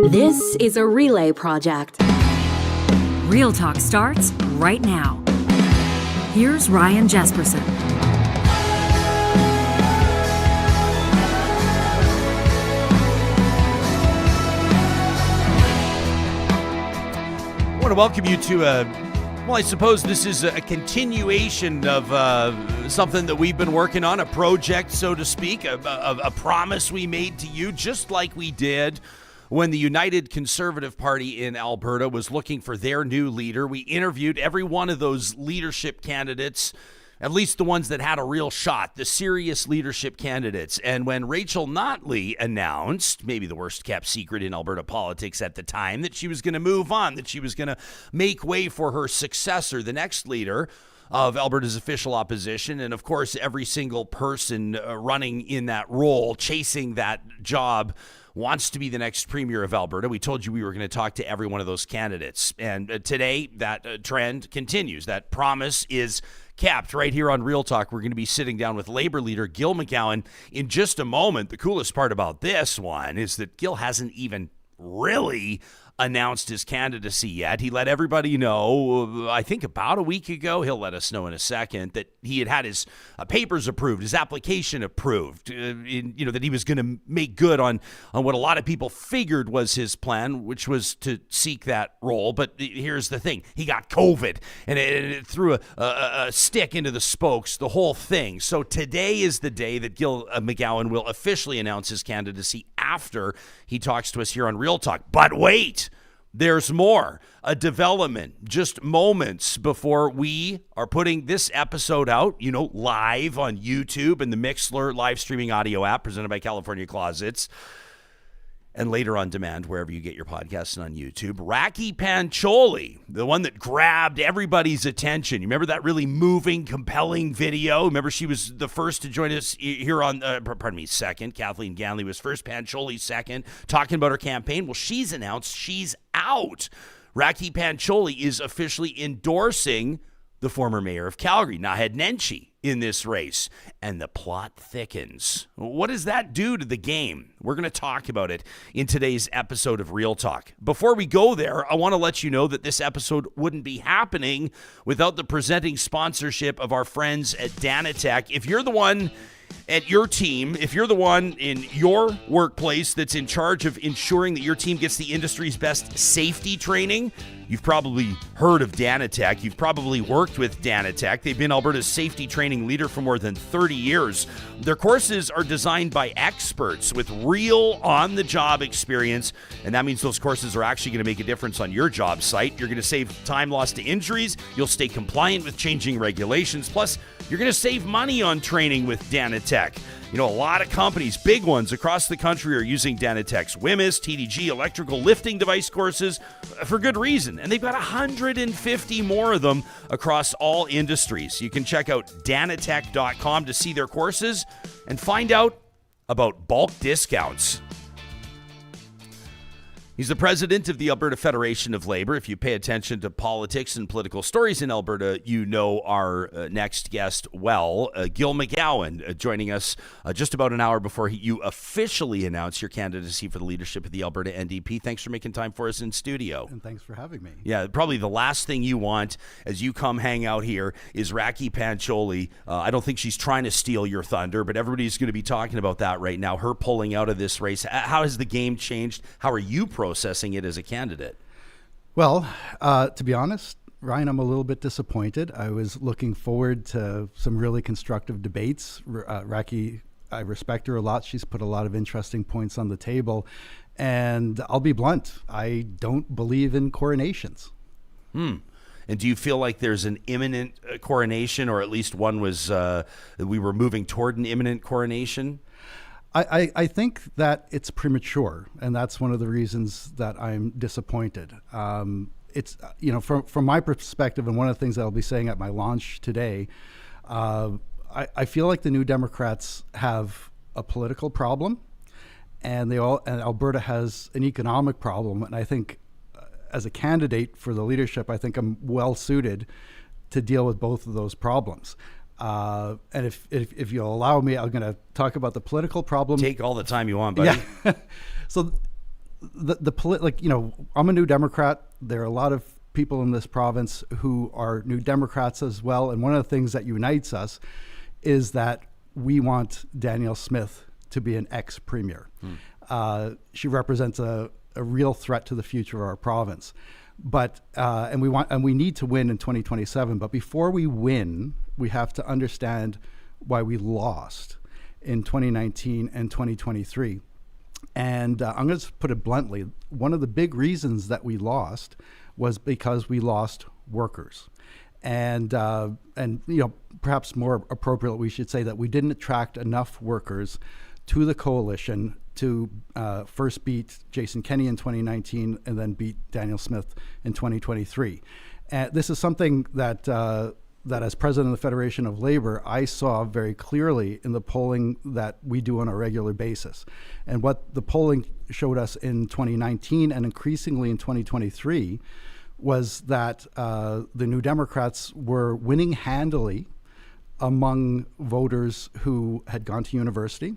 This is a relay project. Real Talk starts right now. Here's Ryan Jesperson. I want to welcome you to well, I suppose this is a continuation of something that we've been working on, a project, so to speak, a promise we made to you, just like we did when the United Conservative Party in Alberta was looking for their new leader. We interviewed every one of those leadership candidates, at least the ones that had a real shot, the serious leadership candidates. And when Rachel Notley announced, maybe the worst kept secret in Alberta politics at the time, that she was going to move on, that she was going to make way for her successor, the next leader of Alberta's official opposition, and of course every single person running in that role, chasing that job, wants to be the next premier of Alberta. We told you we were going to talk to every one of those candidates. And today, that trend continues. That promise is kept right here on Real Talk. We're going to be sitting down with Labour leader Gil McGowan in just a moment. The coolest part about this one is that Gil hasn't even really announced his candidacy yet. He let everybody know, I think about a week ago, he'll let us know in a second, that he had his papers approved, his application approved, that he was going to make good on what a lot of people figured was his plan, which was to seek that role. But here's the thing. He got COVID, and it threw a stick into the spokes, the whole thing. So today is the day that Gil McGowan will officially announce his candidacy after he talks to us here on Real Talk. But wait, there's more. A development just moments before we are putting this episode out, live on YouTube and the Mixlr live streaming audio app presented by California Closets, and later on demand wherever you get your podcasts and on YouTube. Rakhi Pancholi, the one that grabbed everybody's attention. You remember that really moving, compelling video? Remember she was the first to join us here on, second. Kathleen Ganley was first, Pancholi second, talking about her campaign. Well, she's announced she's out. Rakhi Pancholi is officially endorsing the former mayor of Calgary, Naheed Nenshi, in this race, and the plot thickens. What does that do to the game? We're going to talk about it in today's episode of Real Talk. Before we go there, I want to let you know that this episode wouldn't be happening without the presenting sponsorship of our friends at Danatech. If you're the one at your team, if you're the one in your workplace that's in charge of ensuring that your team gets the industry's best safety training, you've probably heard of Danatech. You've probably worked with Danatech. They've been Alberta's safety training leader for more than 30 years. Their courses are designed by experts with real on-the-job experience, and that means those courses are actually going to make a difference on your job site. You're going to save time lost to injuries. You'll stay compliant with changing regulations. Plus, you're going to save money on training with Danatech. A lot of companies, big ones across the country, are using Danatech's WMIS, TDG, electrical lifting device courses for good reason. And they've got 150 more of them across all industries. You can check out danatech.com to see their courses and find out about bulk discounts. He's the president of the Alberta Federation of Labour. If you pay attention to politics and political stories in Alberta, you know our next guest well. Gil McGowan joining us just about an hour before you officially announce your candidacy for the leadership of the Alberta NDP. Thanks for making time for us in studio. And thanks for having me. Yeah, probably the last thing you want as you come hang out here is Rakhi Pancholi. I don't think she's trying to steal your thunder, but everybody's going to be talking about that right now, her pulling out of this race. How has the game changed? How are you processing it as a candidate? Well, to be honest, Ryan, I'm a little bit disappointed. I was looking forward to some really constructive debates. Rakhi, I respect her a lot. She's put a lot of interesting points on the table. And I'll be blunt, I don't believe in coronations. And do you feel like there's an imminent coronation, or at least one was, we were moving toward an imminent coronation? I think that it's premature, and that's one of the reasons that I'm disappointed. It's, from my perspective, and one of the things that I'll be saying at my launch today, I feel like the New Democrats have a political problem, and Alberta has an economic problem. And I think as a candidate for the leadership, I think I'm well suited to deal with both of those problems. And if you'll allow me, I'm going to talk about the political problem. Take all the time you want, buddy. Yeah. So I'm a New Democrat. There are a lot of people in this province who are New Democrats as well. And one of the things that unites us is that we want Danielle Smith to be an ex-premier. She represents a real threat to the future of our province. But we need to win in 2027. But before we win, we have to understand why we lost in 2019 and 2023. And I'm going to put it bluntly. One of the big reasons that we lost was because we lost workers. And perhaps more appropriate, we should say that we didn't attract enough workers to the coalition to first beat Jason Kenney in 2019 and then beat Danielle Smith in 2023. And this is something that as president of the Federation of Labour, I saw very clearly in the polling that we do on a regular basis. And what the polling showed us in 2019 and increasingly in 2023 was that the New Democrats were winning handily among voters who had gone to university,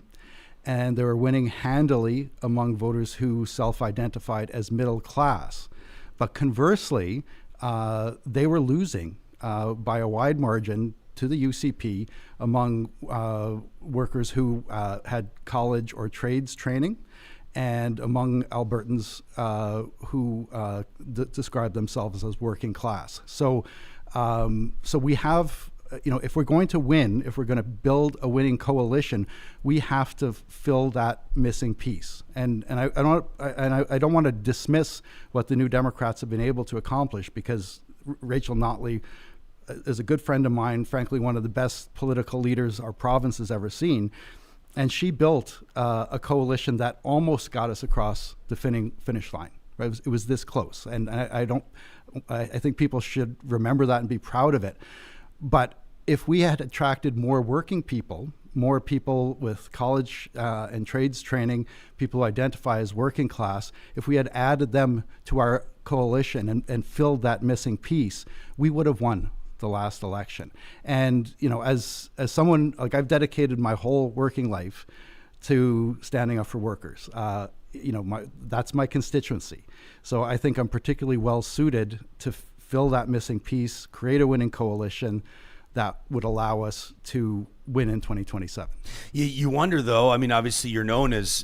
and they were winning handily among voters who self-identified as middle class. But conversely, they were losing by a wide margin to the UCP among workers who had college or trades training, and among Albertans who describe themselves as working class. So we have, if we're going to win, if we're going to build a winning coalition, we have to fill that missing piece. And I don't want to dismiss what the New Democrats have been able to accomplish, because Rachel Notley is a good friend of mine, frankly, one of the best political leaders our province has ever seen. And she built a coalition that almost got us across the finish line. Right? It was this close. And I think people should remember that and be proud of it. But if we had attracted more working people, more people with college and trades training, people who identify as working class, if we had added them to our coalition and filled that missing piece, we would have won the last election. And as someone, like, I've dedicated my whole working life to standing up for workers. That's my constituency. So I think I'm particularly well suited to fill that missing piece, create a winning coalition that would allow us to win in 2027. You wonder, though, I mean, obviously you're known as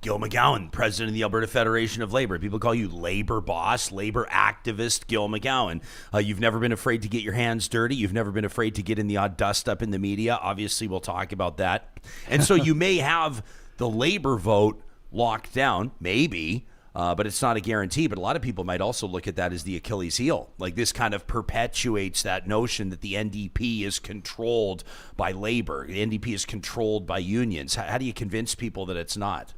Gil McGowan, president of the Alberta Federation of Labour. People call you labor boss, labor activist Gil McGowan. You've never been afraid to get your hands dirty. You've never been afraid to get in the odd dust up in the media. Obviously, we'll talk about that. And so you may have the labor vote locked down, maybe, but it's not a guarantee. But a lot of people might also look at that as the Achilles heel. Like, this kind of perpetuates that notion that the NDP is controlled by labor. The NDP is controlled by unions. How do you convince people that it's not?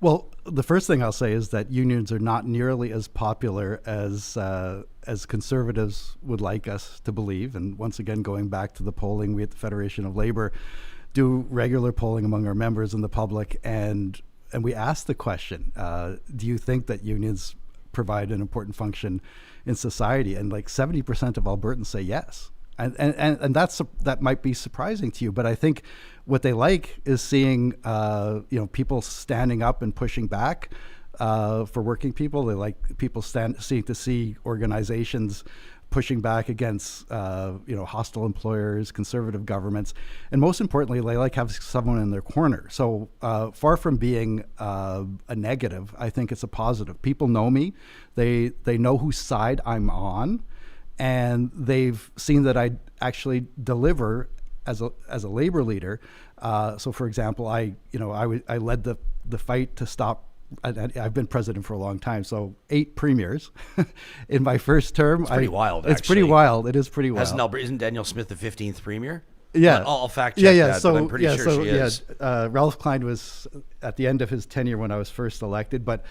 Well, the first thing I'll say is that unions are not nearly as popular as conservatives would like us to believe. And once again, going back to the polling, we at the Federation of Labour do regular polling among our members and the public, and we ask the question, do you think that unions provide an important function in society? And like 70% of Albertans say yes. And that might be surprising to you, but I think what they like is seeing people standing up and pushing back for working people. They like people see organizations pushing back against hostile employers, conservative governments, and most importantly, they like having someone in their corner. So far from being a negative, I think it's a positive. People know me; they know whose side I'm on, and they've seen that I actually deliver as a labor leader. So, for example, I led the fight to stop. I've been president for a long time, so 8 premiers in my first term. It's pretty wild. It's pretty wild. It is pretty wild. Isn't Danielle Smith the 15th premier? Yeah, I'll fact check that. So but I'm pretty sure she is. Ralph Klein was at the end of his tenure when I was first elected, but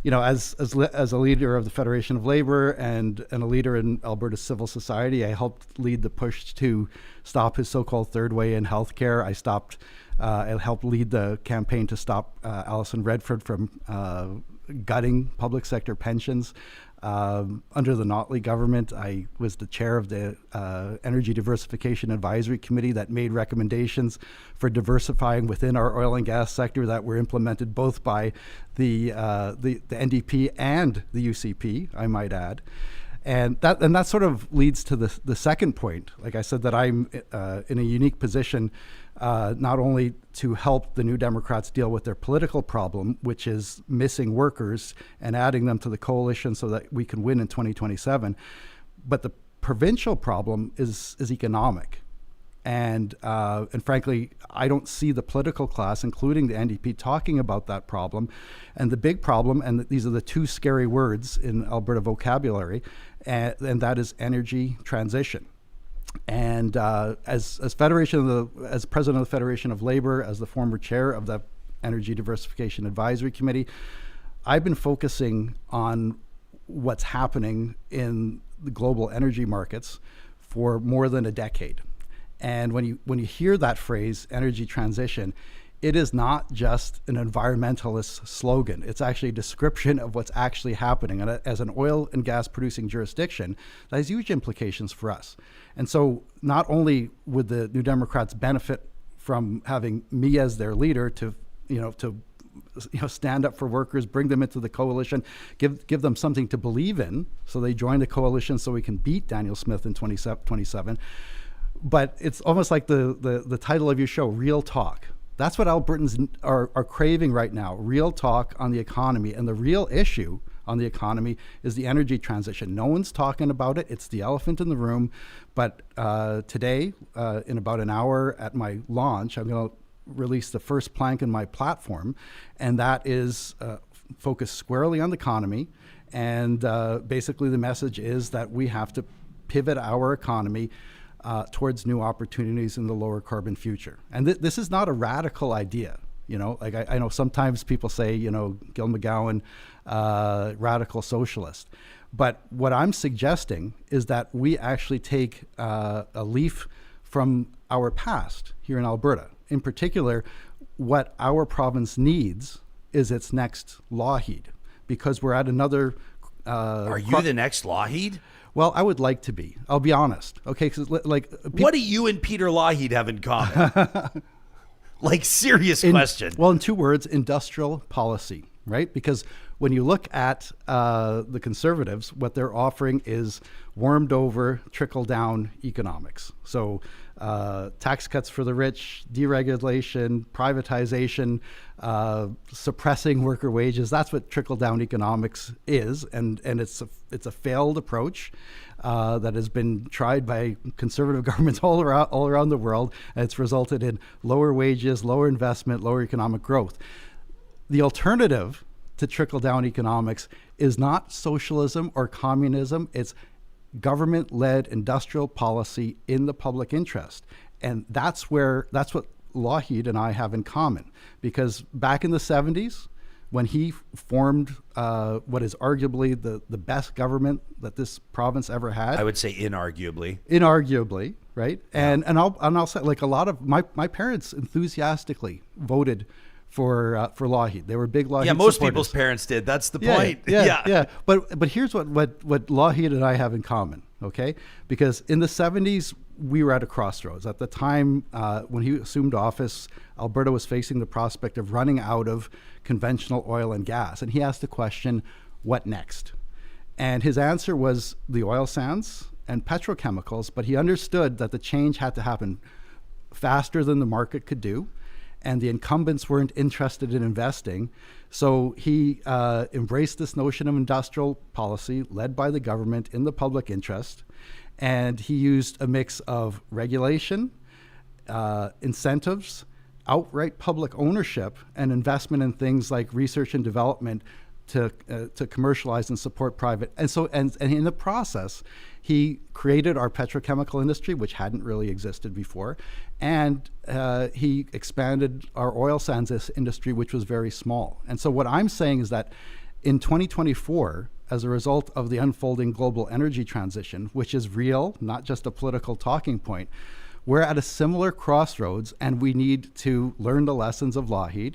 as a leader of the Federation of Labour and a leader in Alberta civil society, I helped lead the push to stop his so-called third way in healthcare. I helped lead the campaign to stop Alison Redford from gutting public sector pensions. Under the Notley government, I was the chair of the Energy Diversification Advisory Committee that made recommendations for diversifying within our oil and gas sector that were implemented both by the NDP and the UCP, I might add. And that sort of leads to the second point. Like I said, that I'm in a unique position not only to help the New Democrats deal with their political problem, which is missing workers and adding them to the coalition so that we can win in 2027, but the provincial problem is economic. And frankly, I don't see the political class, including the NDP, talking about that problem. And the big problem, and these are the two scary words in Alberta vocabulary, and that is energy transition. And as president of the Federation of Labour, as the former chair of the Energy Diversification Advisory Committee, I've been focusing on what's happening in the global energy markets for more than a decade. And when you hear that phrase, energy transition, it is not just an environmentalist slogan. It's actually a description of what's actually happening. And as an oil and gas producing jurisdiction, that has huge implications for us. And so not only would the New Democrats benefit from having me as their leader to stand up for workers, bring them into the coalition, give them something to believe in, so they join the coalition so we can beat Danielle Smith in 2027. But it's almost like the title of your show, Real Talk. That's what Albertans are craving right now, real talk on the economy. And the real issue on the economy is the energy transition. No one's talking about it. It's the elephant in the room. But today, in about an hour at my launch, I'm going to release the first plank in my platform, and that is focused squarely on the economy. And basically the message is that we have to pivot our economy towards new opportunities in the lower carbon future. And this is not a radical idea. Like I know sometimes people say, Gil McGowan, radical socialist. But what I'm suggesting is that we actually take a leaf from our past here in Alberta. In particular, what our province needs is its next Lougheed, because we're at another... Are you the next Lougheed? Well, I would like to be. I'll be honest. Okay, because what do you and Peter Lougheed have in common? Serious question. Well, in two words, industrial policy, right? Because when you look at the Conservatives, what they're offering is warmed over, trickle down economics. So tax cuts for the rich, deregulation, privatization, suppressing worker wages. That's what trickle down economics is. And it's a failed approach that has been tried by conservative governments all around the world. And it's resulted in lower wages, lower investment, lower economic growth. The alternative to trickle-down economics is not socialism or communism. It's government-led industrial policy in the public interest. And that's what Lougheed and I have in common. Because back in the 70s, when he formed what is arguably the best government that this province ever had. I would say inarguably. Inarguably, right? Yeah. And I'll say, like, a lot of my parents enthusigically voted for Lougheed. They were big Lougheed most supporters. people's parents did. That's the point. Yeah. But here's what Lougheed and I have in common, okay? Because in the 70s, we were at a crossroads. At the time when he assumed office, Alberta was facing the prospect of running out of conventional oil and gas. And he asked the question, what next? And his answer was the oil sands and petrochemicals, but he understood that the change had to happen faster than the market could do. And the incumbents weren't interested in investing. So he embraced this notion of industrial policy led by the government in the public interest. And he used a mix of regulation, incentives, outright public ownership, and investment in things like research and development to commercialize and support private. And so, and in the process, he created our petrochemical industry, which hadn't really existed before. And he expanded our oil sands industry, which was very small. And so what I'm saying is that in 2024, as a result of the unfolding global energy transition, which is real, not just a political talking point, we're at a similar crossroads, and we need to learn the lessons of Lougheed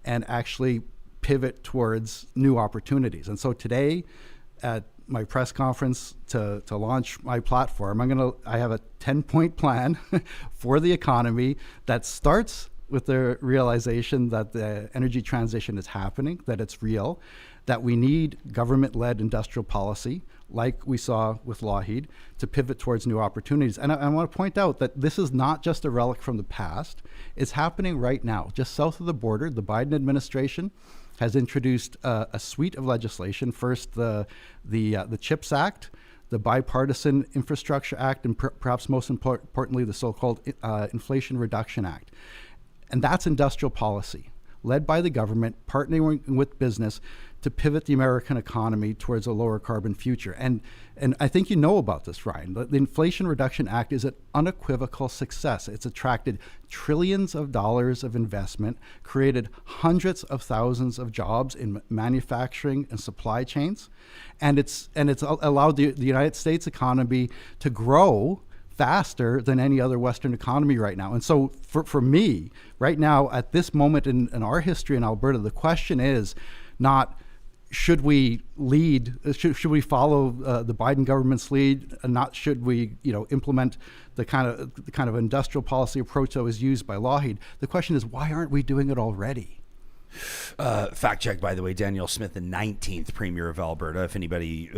and actually pivot towards new opportunities. And so today at my press conference to launch my platform, I have a 10-point plan for the economy that starts with the realization that the energy transition is happening, that it's real, that we need government-led industrial policy, like we saw with Lougheed, to pivot towards new opportunities. And I want to point out that this is not just a relic from the past. It's happening right now. Just south of the border, the Biden administration has introduced a suite of legislation. First, the CHIPS Act, the Bipartisan Infrastructure Act, and perhaps most importantly, the so-called Inflation Reduction Act. And that's industrial policy, led by the government, partnering with business to pivot the American economy towards a lower carbon future. And I think you know about this, Ryan. The Inflation Reduction Act is an unequivocal success. It's attracted trillions of dollars of investment, created hundreds of thousands of jobs in manufacturing and supply chains, and it's allowed the United States economy to grow faster than any other Western economy right now. And so for me, right now, at this moment in our history in Alberta, the question is not, should we lead, should we follow the Biden government's lead, and not should we implement the kind of industrial policy approach that was used by Lougheed. The question is, why aren't we doing it already? Fact check, by the way, Danielle Smith, the 19th Premier of Alberta. If anybody,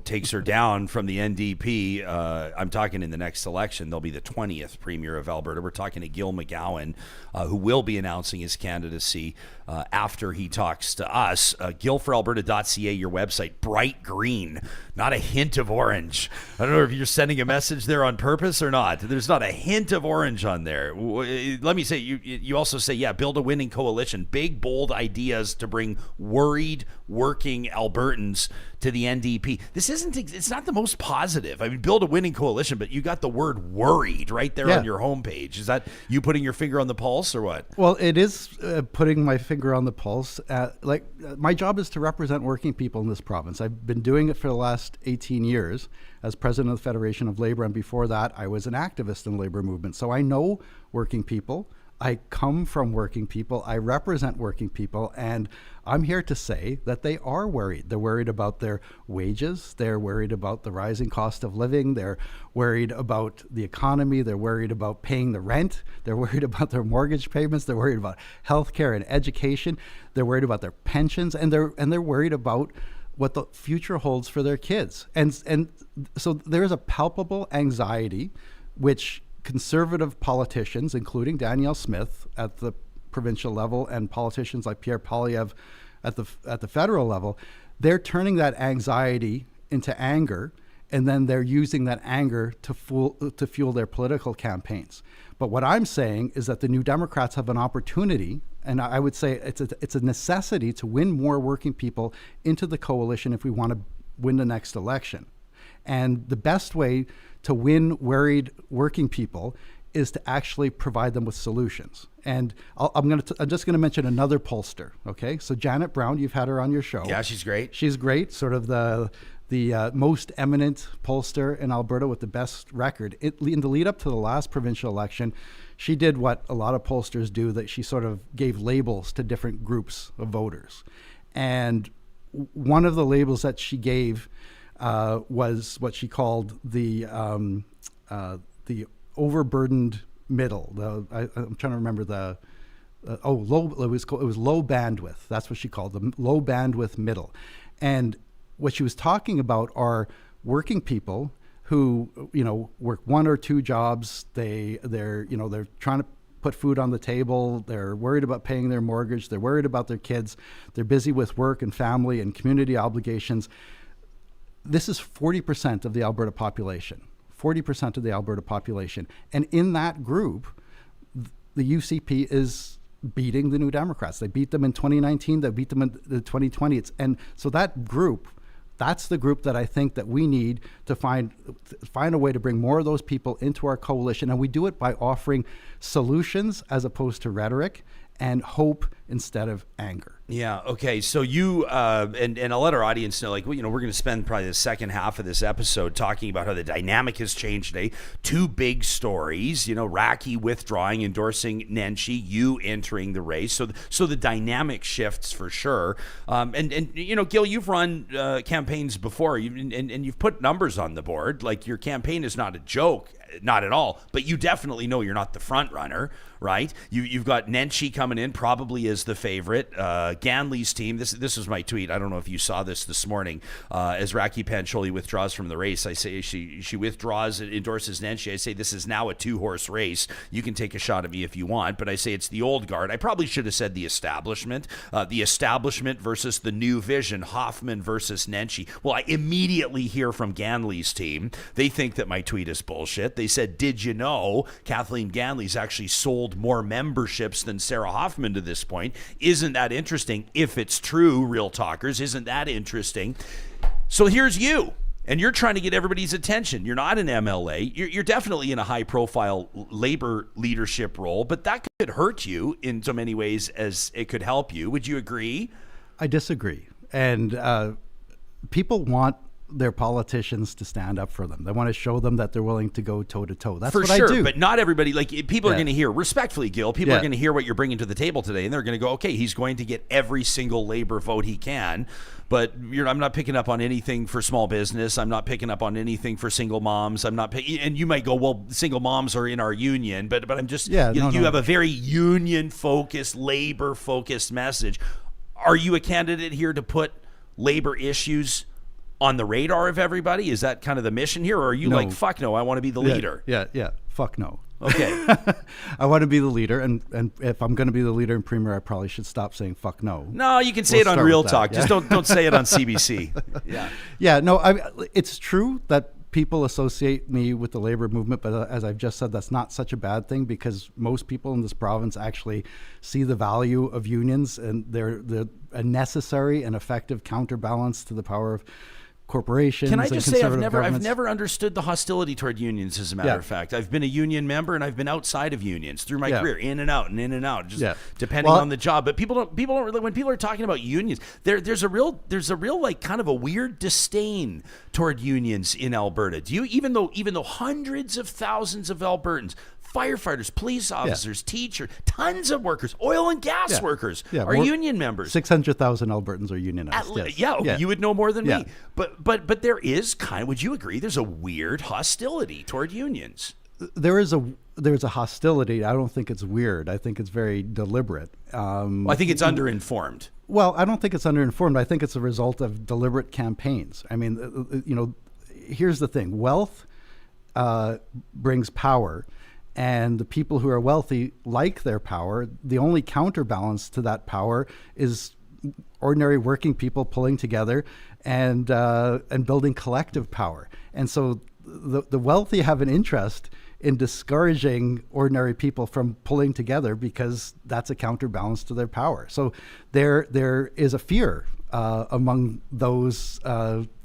takes her down from the NDP, I'm talking in the next election, they'll be the 20th Premier of Alberta. We're talking to Gil McGowan, who will be announcing his candidacy after he talks to us. Gilforalberta.ca, your website, bright green, not a hint of orange. I don't know if you're sending a message there on purpose or not. There's not a hint of orange on there. Let me say, you also say, build a winning coalition. Big, bold ideas to bring worried working Albertans to the NDP. It's not the most positive. I mean, build a winning coalition, but you got the word worried right there on your homepage. Is that you putting your finger on the pulse or what? Well, it is putting my finger on the pulse. My job is to represent working people in this province. I've been doing it for the last 18 years as president of the Federation of Labour, and before that, I was an activist in the labor movement. So I know working people. I come from working people, I represent working people, and I'm here to say that they are worried. They're worried about their wages, they're worried about the rising cost of living, they're worried about the economy, they're worried about paying the rent, they're worried about their mortgage payments, they're worried about healthcare and education, they're worried about their pensions, and they're worried about what the future holds for their kids. And so there is a palpable anxiety which conservative politicians, including Danielle Smith at the provincial level and politicians like Pierre Poilievre at the federal level, they're turning that anxiety into anger, and then they're using that anger to fuel their political campaigns. But what I'm saying is that the New Democrats have an opportunity, and I would say it's a necessity to win more working people into the coalition if we want to win the next election. And the best way to win worried working people is to actually provide them with solutions. And I'm just going to mention another pollster. Okay, so Janet Brown, you've had her on your show. Yeah, she's great. She's great. Sort of the most eminent pollster in Alberta with the best record. In the lead up to the last provincial election, she did what a lot of pollsters do, that she sort of gave labels to different groups of voters. And one of the labels that she gave was what she called the overburdened middle. I'm trying to remember it was low bandwidth. That's what she called the low bandwidth middle. And what she was talking about are working people who work one or two jobs. They're trying to put food on the table. They're worried about paying their mortgage. They're worried about their kids. They're busy with work and family and community obligations. This is 40% of the Alberta population, 40% of the Alberta population. And in that group, the UCP is beating the New Democrats. They beat them in 2019, they beat them in 2020. And so that group, that's the group that I think that we need to find a way to bring more of those people into our coalition. And we do it by offering solutions as opposed to rhetoric, and hope instead of anger. Yeah. Okay. So you and I'll let our audience know, like, we're going to spend probably the second half of this episode talking about how the dynamic has changed today. Two big stories, Rakhi withdrawing, endorsing Nenshi, you entering the race. So the dynamic shifts for sure. And Gil, you've run campaigns before, and you've put numbers on the board. Like, your campaign is not a joke. Not at all, but you definitely know you're not the front runner, right? You've got Nenshi coming in probably as the favorite. Ganley's team. This was my tweet. I don't know if you saw this morning. As Rakhi Pancholi withdraws from the race, I say she withdraws and endorses Nenshi. I say this is now a 2-horse race. You can take a shot at me if you want, but I say it's the old guard. I probably should have said the establishment. The establishment versus the new vision. Hoffman versus Nenshi. Well, I immediately hear from Ganley's team. They think that my tweet is bullshit. They said, did you know Kathleen Ganley's actually sold more memberships than Sarah Hoffman to this point? Isn't that interesting? If it's true, real talkers, isn't that interesting? So here's you, and you're trying to get everybody's attention. You're not an MLA. You're definitely in a high-profile labor leadership role, but that could hurt you in so many ways as it could help you. Would you agree? I disagree. And people want their politicians to stand up for them. They want to show them that they're willing to go toe to toe. That's for what sure, I do. But not everybody. Like, people are going to hear, respectfully, Gil, people are going to hear what you're bringing to the table today, and they're going to go, okay, he's going to get every single labor vote he can. But I'm not picking up on anything for small business. I'm not picking up on anything for single moms. I'm not, and you might go, well, single moms are in our union, but I'm just, you have a very union-focused, labor-focused message. Are you a candidate here to put labor issues on the radar of everybody? Is that kind of the mission here? Or are you like, fuck no, I want to be the leader? Yeah. Fuck no. Okay. I want to be the leader. And if I'm going to be the leader in Premier, I probably should stop saying fuck no. No, you can say it on Real Talk. Just don't say it on CBC. Yeah. Yeah, no, it's true that people associate me with the labor movement, but as I've just said, that's not such a bad thing, because most people in this province actually see the value of unions, and they're a necessary and effective counterbalance to the power of corporations. Can I just say I've never understood the hostility toward unions, as a matter of fact. I've been a union member, and I've been outside of unions through my career, in and out, just depending on the job. But people don't really, when people are talking about unions, there's a real like kind of a weird disdain toward unions in Alberta. Do you, even though hundreds of thousands of Albertans, firefighters, police officers, teachers, tons of workers, oil and gas workers are union members. 600,000 Albertans are unionized. You would know more than me. But there is would you agree, there's a weird hostility toward unions? There's a hostility. I don't think it's weird. I think it's very deliberate. I think it's underinformed. Well, I don't think it's underinformed. I think it's a result of deliberate campaigns. I mean, here's the thing. Wealth brings power. And the people who are wealthy like their power. The only counterbalance to that power is ordinary working people pulling together and building collective power. And so the wealthy have an interest in discouraging ordinary people from pulling together, because that's a counterbalance to their power. So there is a fear among those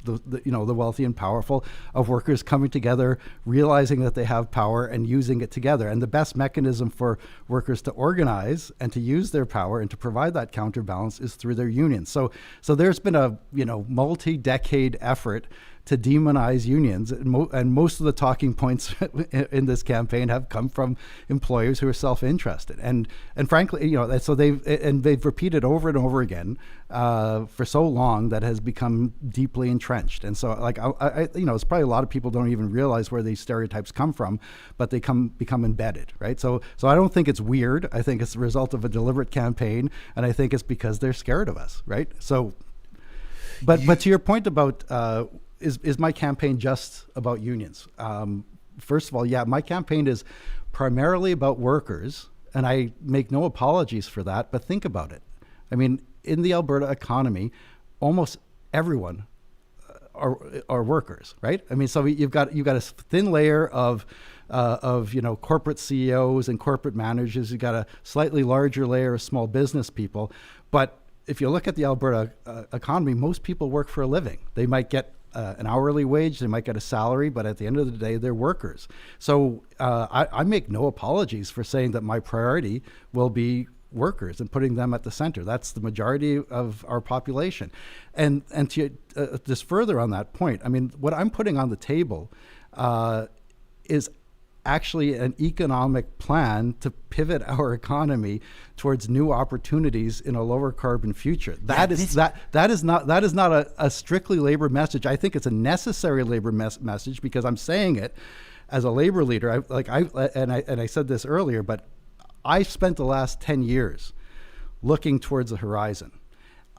the wealthy and powerful, of workers coming together, realizing that they have power and using it together. And the best mechanism for workers to organize and to use their power and to provide that counterbalance is through their unions. So there's been a multi-decade effort to demonize unions, and most of the talking points in this campaign have come from employers who are self-interested, and frankly, so they've repeated over and over again for so long that has become deeply entrenched. And so, like, it's probably a lot of people don't even realize where these stereotypes come from, but they become embedded, right? So I don't think it's weird. I think it's the result of a deliberate campaign, and I think it's because they're scared of us, right? So, but to your point about is my campaign just about unions? First of all, my campaign is primarily about workers, and I make no apologies for that, but think about it. I mean, in the Alberta economy, almost everyone are workers, right? I mean, so you've got a thin layer of corporate CEOs and corporate managers. You've got a slightly larger layer of small business people. But if you look at the Alberta economy, most people work for a living. They might get an hourly wage, they might get a salary, but at the end of the day, they're workers. So I make no apologies for saying that my priority will be workers and putting them at the center. That's the majority of our population. And to just further on that point, I mean, what I'm putting on the table is actually an economic plan to pivot our economy towards new opportunities in a lower carbon future. That is not a strictly labor message. I think it's a necessary labor message, because I'm saying it as a labor leader. I said this earlier, but I spent the last 10 years looking towards the horizon.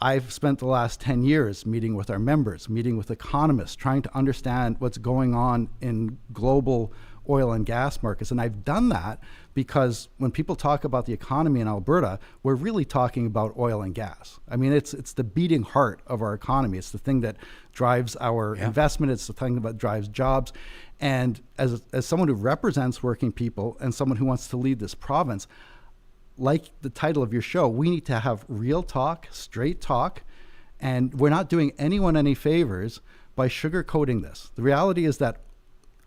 I've spent the last 10 years meeting with our members, meeting with economists, trying to understand what's going on in global oil and gas markets. And I've done that because when people talk about the economy in Alberta, we're really talking about oil and gas. I mean, it's the beating heart of our economy. It's the thing that drives our investment. It's the thing that drives jobs. And as someone who represents working people and someone who wants to lead this province, like the title of your show, we need to have real talk, straight talk, and we're not doing anyone any favors by sugarcoating this. The reality is that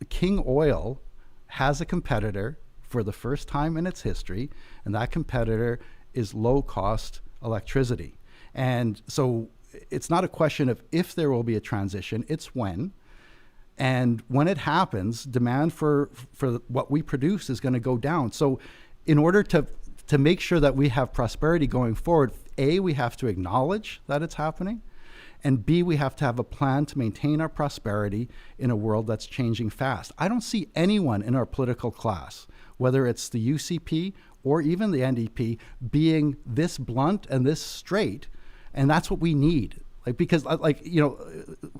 King Oil has a competitor for the first time in its history, and that competitor is low-cost electricity. And so it's not a question of if there will be a transition, it's when. And when it happens, demand for what we produce is going to go down. So in order to make sure that we have prosperity going forward, A, we have to acknowledge that it's happening, and B, we have to have a plan to maintain our prosperity in a world that's changing fast. I don't see anyone in our political class, whether it's the UCP or even the NDP, being this blunt and this straight, and that's what we need. Because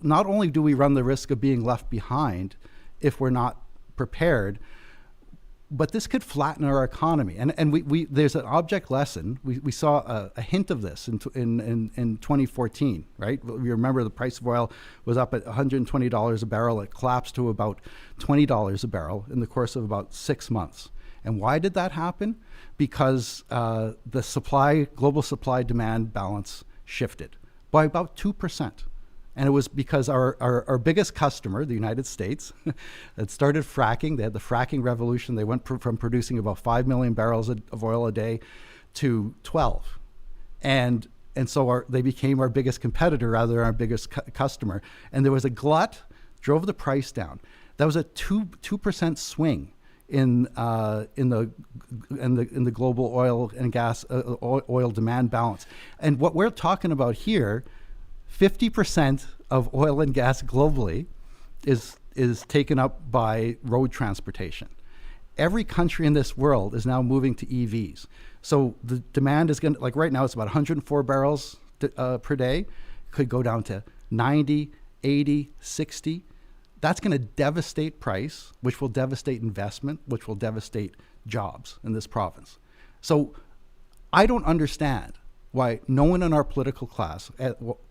not only do we run the risk of being left behind if we're not prepared, but this could flatten our economy. And we there's an object lesson. We saw a hint of this in 2014, right? You remember the price of oil was up at $120 a barrel. It collapsed to about $20 a barrel in the course of about 6 months. And why did that happen? Because the global supply-demand balance shifted by about 2%. And it was because our biggest customer, the United States, had started fracking. They had the fracking revolution. They went from producing about 5 million barrels of oil a day to 12. And so they became our biggest competitor rather than our biggest customer. And there was a glut, drove the price down. That was a 2% swing in the global oil and gas oil demand balance. And what we're talking about here, 50% of oil and gas globally is taken up by road transportation. Every country in this world is now moving to EVs. So the demand is going to, like right now, it's about 104 barrels per day, could go down to 90, 80, 60. That's going to devastate price, which will devastate investment, which will devastate jobs in this province. So I don't understand why no one in our political class,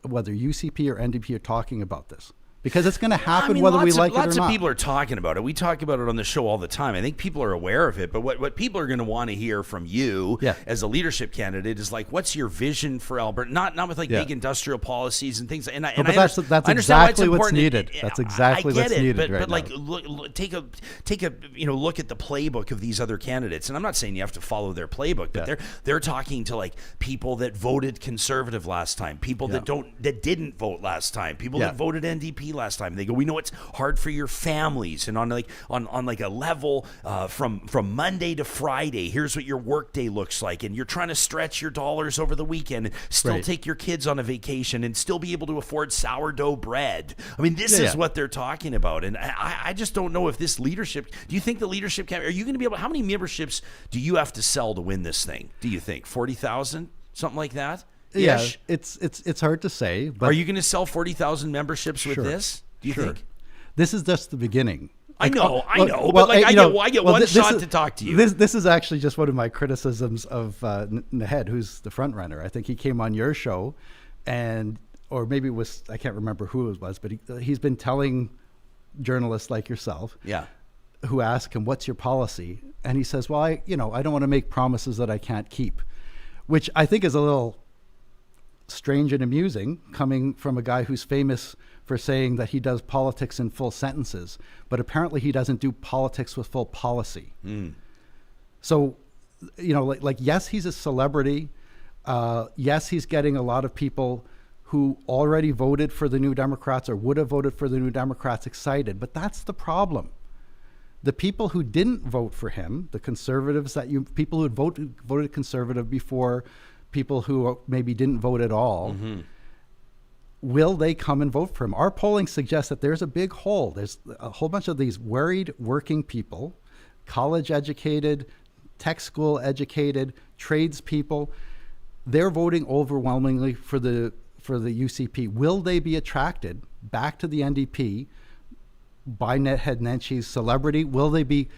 whether UCP or NDP, are talking about this. Because it's going to happen whether we like it or not. Lots of people are talking about it. We talk about it on the show all the time. I think people are aware of it. But what people are going to want to hear from you as a leadership candidate is like, what's your vision for Alberta? Not with like big industrial policies and things. And I that's exactly what's needed. That's exactly what's needed right now. But like, take a look at the playbook of these other candidates. And I'm not saying you have to follow their playbook, but they're talking to like people that voted Conservative last time, people that didn't vote last time, people that voted NDP last time. They go, we know it's hard for your families, and on a level from Monday to Friday, here's what your work day looks like, and you're trying to stretch your dollars over the weekend and still take your kids on a vacation and still be able to afford sourdough bread. I mean, this is what they're talking about, and I just don't know if this leadership. Do you think the leadership are you going to be able? How many memberships do you have to sell to win this thing? Do you think 40,000, something like that? Yeah, it's hard to say. But are you going to sell 40,000 memberships with this? Do you think? This is just the beginning. I know. But I get one shot to talk to you. This is actually just one of my criticisms of Naheed, who's the front runner. I think he came on your show, or maybe it was, I can't remember who it was, but he's been telling journalists like yourself, who ask him, "What's your policy?" And he says, "Well, I don't want to make promises that I can't keep," which I think is a little strange and amusing, coming from a guy who's famous for saying that he does politics in full sentences, but apparently he doesn't do politics with full policy. So yes, he's a celebrity. Yes, he's getting a lot of people who already voted for the New Democrats or would have voted for the New Democrats excited. But that's the problem. The people who didn't vote for him, the conservatives people who had voted conservative before, people who maybe didn't vote at all, will they come and vote for him? Our polling suggests that there's a big hole. There's a whole bunch of these worried working people, college educated, tech school educated, tradespeople. They're voting overwhelmingly for the UCP. Will they be attracted back to the NDP by Naheed Nenshi's celebrity? Will they be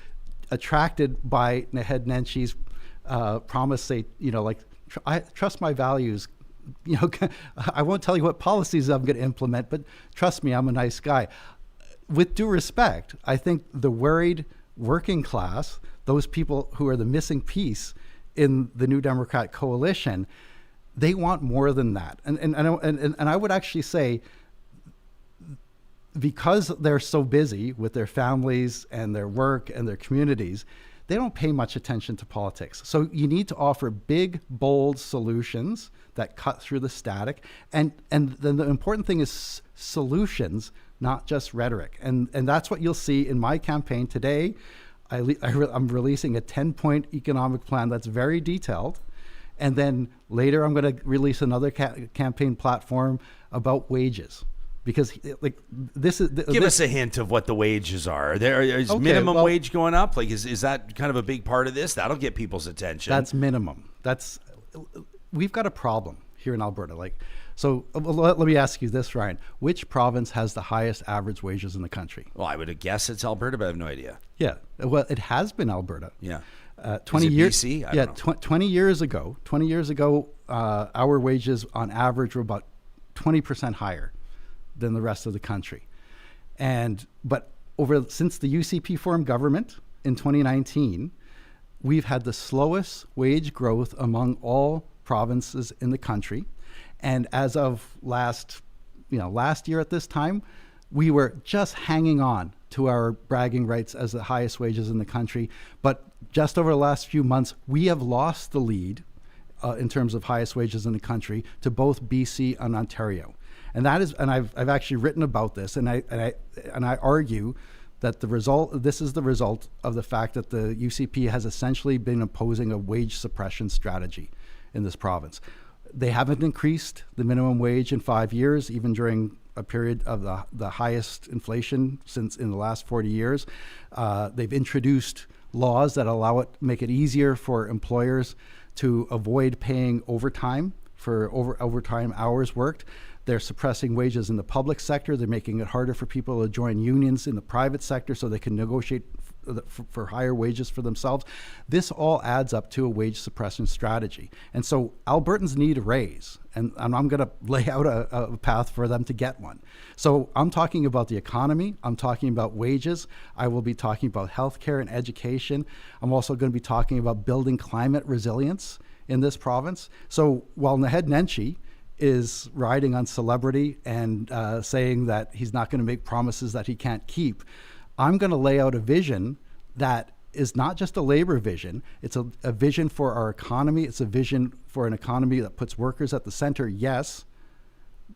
attracted by Naheed Nenshi's promise? Say, I trust my values. I won't tell you what policies I'm going to implement, but trust me, I'm a nice guy. With due respect, I think the worried working class, those people who are the missing piece in the New Democrat coalition, they want more than that. And I would actually say, because they're so busy with their families and their work and their communities, they don't pay much attention to politics. So you need to offer big, bold solutions that cut through the static. And then the important thing is solutions, not just rhetoric. And that's what you'll see in my campaign today. I'm releasing a 10-point economic plan that's very detailed. And then later I'm going to release another campaign platform about wages. Because give us a hint of what the wages are. Is minimum wage going up? Is that kind of a big part of this? That'll get people's attention. That's minimum. We've got a problem here in Alberta. So let me ask you this, Ryan. Which province has the highest average wages in the country? Well, I would guess it's Alberta, but I have no idea. Yeah. Well, it has been Alberta. Yeah. 20 years. BC? I don't know. 20 years ago, our wages on average were about 20% higher than the rest of the country. But since the UCP formed government in 2019, we've had the slowest wage growth among all provinces in the country. And as of last year at this time, we were just hanging on to our bragging rights as the highest wages in the country. But just over the last few months, we have lost the lead in terms of highest wages in the country to both BC and Ontario. And I've actually written about this, and I argue that this is the result of the fact that the UCP has essentially been imposing a wage suppression strategy in this province. They haven't increased the minimum wage in 5 years, even during a period of the highest inflation since in the last 40 years. They've introduced laws that make it easier for employers to avoid paying overtime for overtime hours worked. They're suppressing wages in the public sector. They're making it harder for people to join unions in the private sector so they can negotiate for higher wages for themselves. This all adds up to a wage suppression strategy. And so Albertans need a raise, and I'm going to lay out a path for them to get one. So I'm talking about the economy. I'm talking about wages. I will be talking about healthcare and education. I'm also going to be talking about building climate resilience in this province. So while Naheed Nenshi is riding on celebrity and saying that he's not going to make promises that he can't keep, I'm going to lay out a vision that is not just a labor vision. It's a vision for our economy. It's a vision for an economy that puts workers at the center, yes,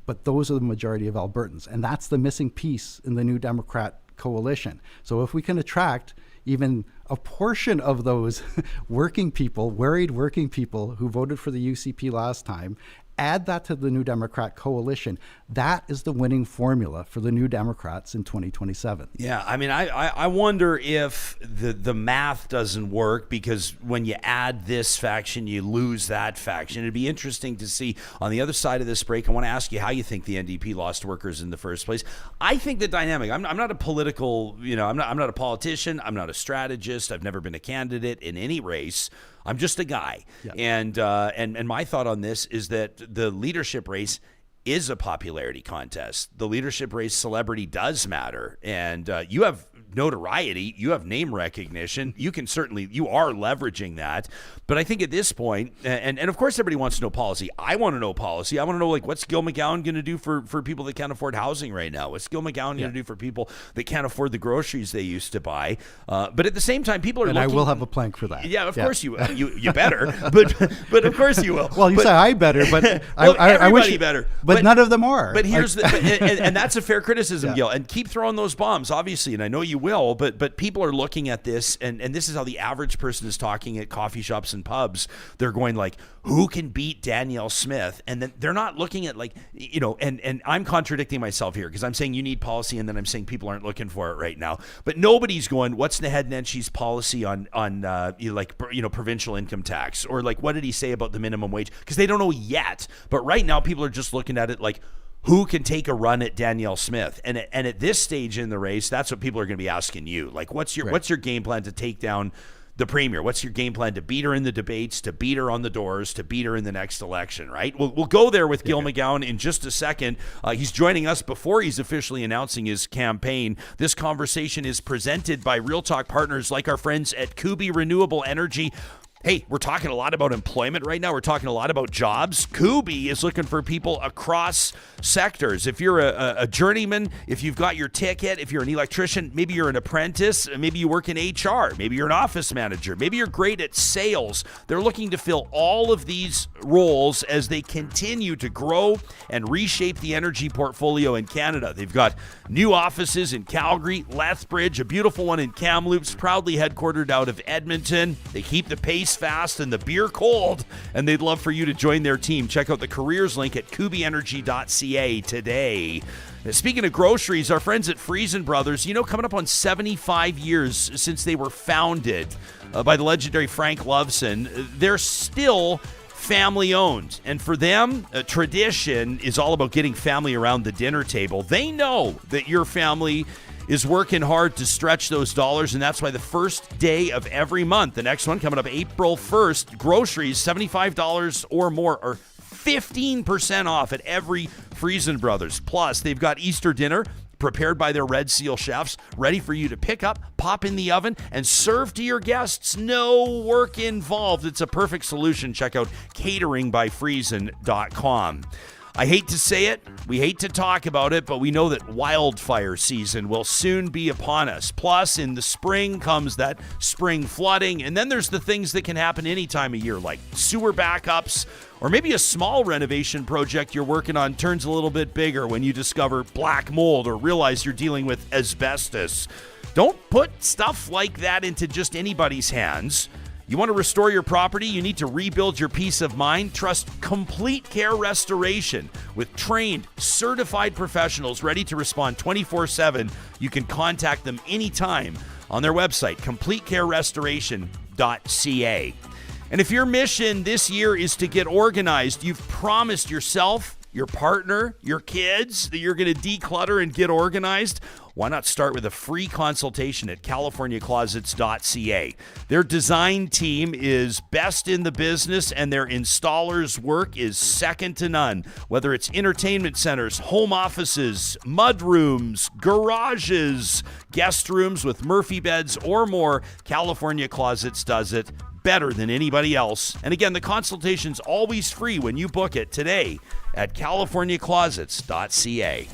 but those are the majority of Albertans. And that's the missing piece in the New Democrat coalition. So if we can attract even a portion of those working people, worried working people who voted for the UCP last time, add that to the New Democrat coalition, that is the winning formula for the New Democrats in 2027. Yeah, I mean, I wonder if the math doesn't work, because when you add this faction, you lose that faction. It'd be interesting to see on the other side of this break. I want to ask you how you think the NDP lost workers in the first place. I think the dynamic, I'm not a political, I'm not a politician. I'm not a strategist. I've never been a candidate in any race. I'm just a guy. Yeah. And my thought on this is that the leadership race is a popularity contest. The leadership race, celebrity does matter. And you have notoriety, you have name recognition. You are leveraging that. But I think at this point, and of course everybody wants to know policy. I want to know policy. I want to know, like, what's Gil McGowan going to do for people that can't afford housing right now? What's Gil McGowan going to do for people that can't afford the groceries they used to buy? But at the same time, people are and looking. I will have a plank for that. Yeah, of course you will. You better. But of course you will. Well, you say I better, but well, I wish everybody better. But none of them are. But here's and that's a fair criticism, Gil. And keep throwing those bombs, obviously, and I know you will. But people are looking at this, and this is how the average person is talking at coffee shops and pubs. They're going like, who can beat Danielle Smith? And then they're not looking at, like, and I'm contradicting myself here because I'm saying you need policy, and then I'm saying people aren't looking for it right now. But nobody's going, what's Naheed Nenshi's policy on provincial income tax? Or like, what did he say about the minimum wage? Because they don't know yet. But right now, people are just looking at it like, who can take a run at Danielle Smith? And at this stage in the race, that's what people are going to be asking you. Like, what's your game plan to take down the premier? What's your game plan to beat her in the debates, to beat her on the doors, to beat her in the next election, right? We'll go there with Gil McGowan in just a second. He's joining us before he's officially announcing his campaign. This conversation is presented by Real Talk partners like our friends at Kubi Renewable Energy. Hey, we're talking a lot about employment right now. We're talking a lot about jobs. Kubi is looking for people across sectors. If you're a journeyman, if you've got your ticket, if you're an electrician, maybe you're an apprentice, maybe you work in HR, maybe you're an office manager, maybe you're great at sales. They're looking to fill all of these roles as they continue to grow and reshape the energy portfolio in Canada. They've got new offices in Calgary, Lethbridge, a beautiful one in Kamloops, proudly headquartered out of Edmonton. They keep the pace fast and the beer cold, and they'd love for you to join their team. Check out the careers link at kubienergy.ca today. Speaking of groceries, our friends at Friesen Brothers, coming up on 75 years since they were founded by the legendary Frank Loveson, they're still family owned. And for them, tradition is all about getting family around the dinner table. They know that your family is working hard to stretch those dollars, and that's why the first day of every month, the next one coming up April 1st, groceries, $75 or more, are 15% off at every Friesen Brothers. Plus, they've got Easter dinner prepared by their Red Seal chefs, ready for you to pick up, pop in the oven, and serve to your guests. No work involved. It's a perfect solution. Check out cateringbyfriesen.com. I hate to say it, we hate to talk about it, but we know that wildfire season will soon be upon us. Plus, in the spring comes that spring flooding, and then there's the things that can happen any time of year, like sewer backups, or maybe a small renovation project you're working on turns a little bit bigger when you discover black mold or realize you're dealing with asbestos. Don't put stuff like that into just anybody's hands. You want to restore your property? You need to rebuild your peace of mind? Trust Complete Care Restoration with trained, certified professionals ready to respond 24/7. You can contact them anytime on their website, completecarerestoration.ca. And if your mission this year is to get organized, you've promised yourself, your partner, your kids that you're going to declutter and get organized, why not start with a free consultation at californiaclosets.ca? Their design team is best in the business, and their installers' work is second to none. Whether it's entertainment centers, home offices, mud rooms, garages, guest rooms with Murphy beds, or more, California Closets does it better than anybody else. And again, the consultation's always free when you book it today at californiaclosets.ca.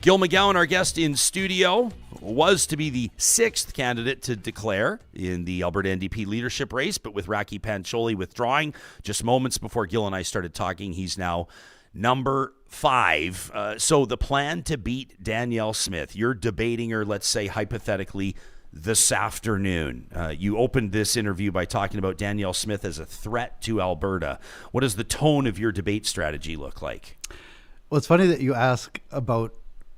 Gil McGowan, our guest in studio, was to be the 6th candidate to declare in the Alberta NDP leadership race, but with Rakhi Pancholi withdrawing just moments before Gil and I started talking, he's now number 5. So the plan to beat Danielle Smith, you're debating her, let's say hypothetically, this afternoon. You opened this interview by talking about Danielle Smith as a threat to Alberta. What does the tone of your debate strategy look like? Well, it's funny that you ask about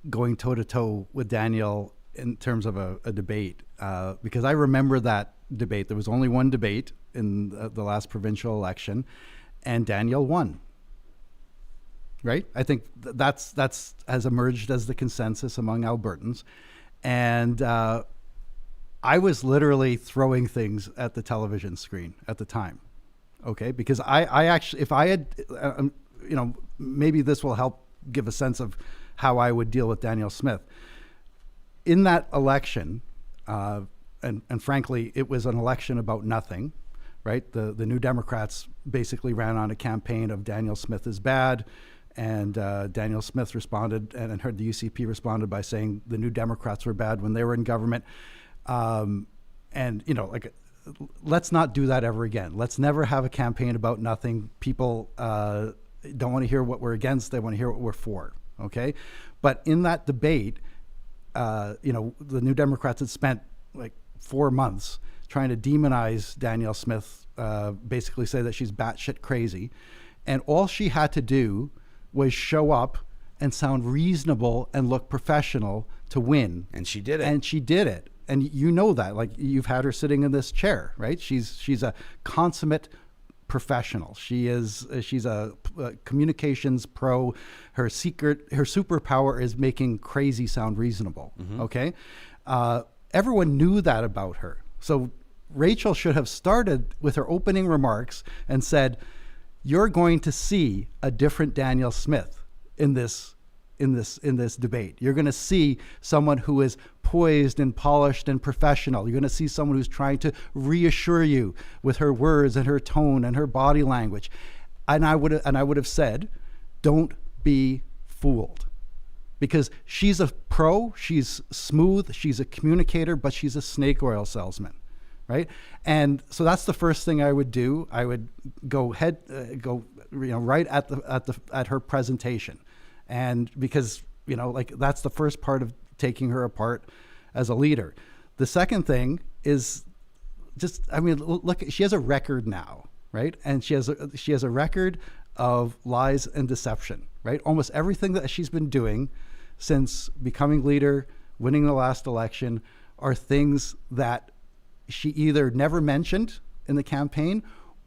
going toe-to-toe with Danielle in terms of a debate, because I remember that debate. There was only one debate in the last provincial election, and Danielle won. Right? I think that's has emerged as the consensus among Albertans. And I was literally throwing things at the television screen at the time. Okay? Because I actually, if I had, maybe this will help give a sense of how I would deal with Danielle Smith. in that election, and frankly, it was an election about nothing, right? The New Democrats basically ran on a campaign of Danielle Smith is bad, and Danielle Smith responded, and heard the UCP responded by saying the New Democrats were bad when they were in government. And, you know, like, let's not do that ever again. Let's never have a campaign about nothing. People don't want to hear what we're against. They want to hear what we're for, okay? But in that debate, you know, the New Democrats had spent like 4 months trying to demonize Danielle Smith, basically say that she's batshit crazy. And all she had to do was show up and sound reasonable and look professional to win. And she did it. And she did it. And you know that, like, you've had her sitting in this chair, right? She's a consummate professional. She's a communications pro. Her superpower is making crazy sound reasonable. Okay. Everyone knew that about her. So Rachel should have started with her opening remarks and said, you're going to see a different Danielle Smith in this debate. You're going to see someone who is poised and polished and professional. You're going to see someone who's trying to reassure you with her words and her tone and her body language. And I would have said, don't be fooled, because she's a pro, she's smooth, she's a communicator, but she's a snake oil salesman, right? And so that's the first thing I would do. I would go right at her presentation. And because, you know, like, that's the first part of taking her apart as a leader. The second thing is just, I mean, look, she has a record now, right? And she has a record of lies and deception, right? Almost everything that she's been doing since becoming leader, winning the last election, are things that she either never mentioned in the campaign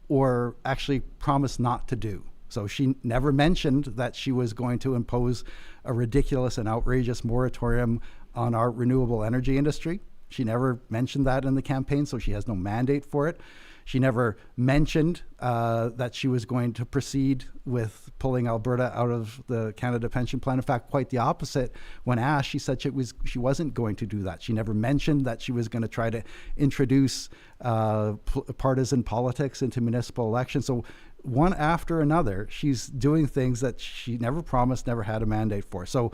or actually promised not to do. So she never mentioned that she was going to impose a ridiculous and outrageous moratorium on our renewable energy industry. She never mentioned that in the campaign, so she has no mandate for it. She never mentioned that she was going to proceed with pulling Alberta out of the Canada Pension Plan. In fact, quite the opposite. When asked, she said she wasn't going to do that. She never mentioned that she was going to try to introduce partisan politics into municipal elections. So one after another, she's doing things that she never promised, never had a mandate for. So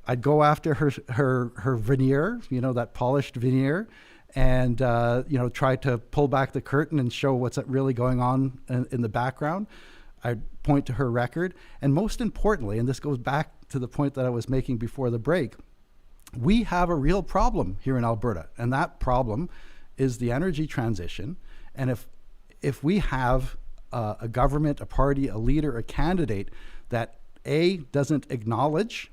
I'd go after her veneer, you know, that polished veneer, and you know, try to pull back the curtain and show what's really going on in the background. I'd point to her record, and most importantly, and this goes back to the point that I was making before the break, we have a real problem here in Alberta, and that problem is the energy transition. And if we have a government, a party, a leader, a candidate that A, doesn't acknowledge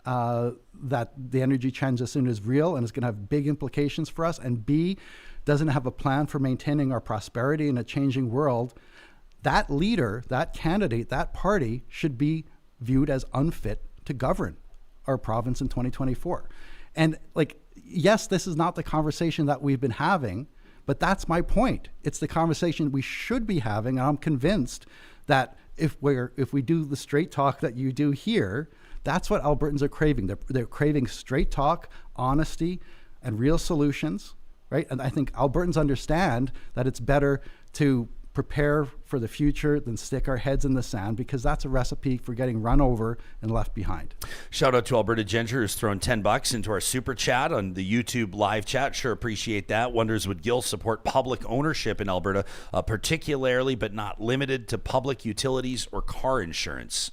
that the energy transition is real and is going to have big implications for us, and B, doesn't have a plan for maintaining our prosperity in a changing world, that leader, that candidate, that party should be viewed as unfit to govern our province in 2024. And, like, yes, this is not the conversation that we've been having, but that's my point. It's the conversation we should be having, and I'm convinced that if we do the straight talk that you do here, that's what Albertans are craving. They're craving straight talk, honesty, and real solutions, right? And I think Albertans understand that it's better to prepare for the future than stick our heads in the sand, because that's a recipe for getting run over and left behind. Shout out to Alberta Ginger, who's thrown $10 into our super chat on the YouTube live chat. Sure appreciate that. Wonders, would Gil support public ownership in Alberta, particularly but not limited to public utilities or car insurance?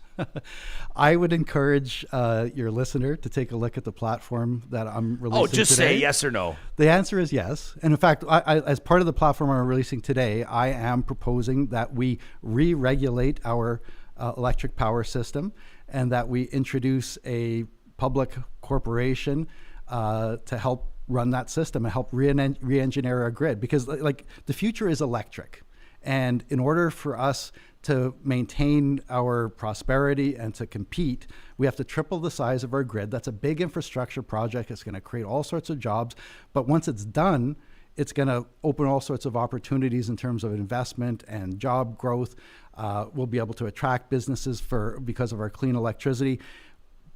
I would encourage your listener to take a look at the platform that I'm releasing today. Just say yes or no. The answer is yes. And in fact, I, as part of the platform I'm releasing today, I am proposing that we re-regulate our electric power system, and that we introduce a public corporation to help run that system and help re-engineer our grid. Because, like, the future is electric. And in order for us to maintain our prosperity and to compete, we have to triple the size of our grid. That's a big infrastructure project. It's going to create all sorts of jobs. But once it's done, it's going to open all sorts of opportunities in terms of investment and job growth. We'll be able to attract businesses because of our clean electricity.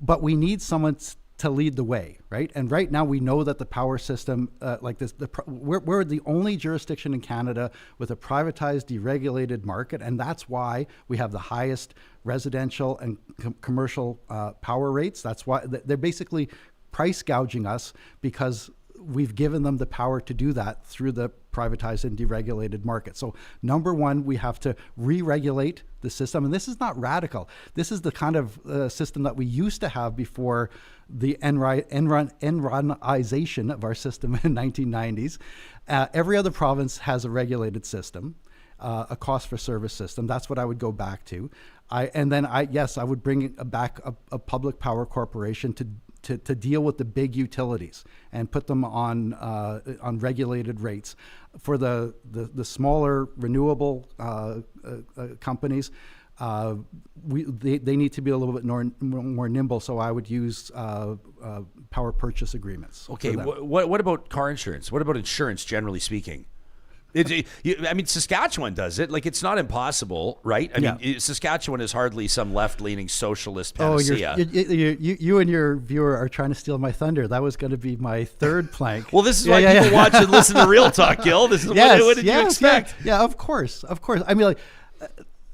But we need someone to lead the way, right? And right now we know that the power system, like this, we're the only jurisdiction in Canada with a privatized, deregulated market, and that's why we have the highest residential and commercial power rates. That's why they're basically price gouging us, because we've given them the power to do that through the privatized and deregulated market. So number one, we have to re-regulate the system. And this is not radical. This is the kind of system that we used to have before the Enronization of our system in 1990s. Every other province has a regulated system, a cost for service system. That's what I would go back to. I would bring back a public power corporation to deal with the big utilities and put them on regulated rates. For the smaller renewable companies, they need to be a little bit more nimble. So I would use power purchase agreements. Okay, what about car insurance? What about insurance, generally speaking? Saskatchewan does it. Like, it's not impossible, right? I mean, Saskatchewan is hardly some left-leaning socialist panacea. You and your viewer are trying to steal my thunder. That was going to be my third plank. Well, this is why people watch and listen to Real Talk, Gil. This is what did you expect? Yeah, of course. I mean,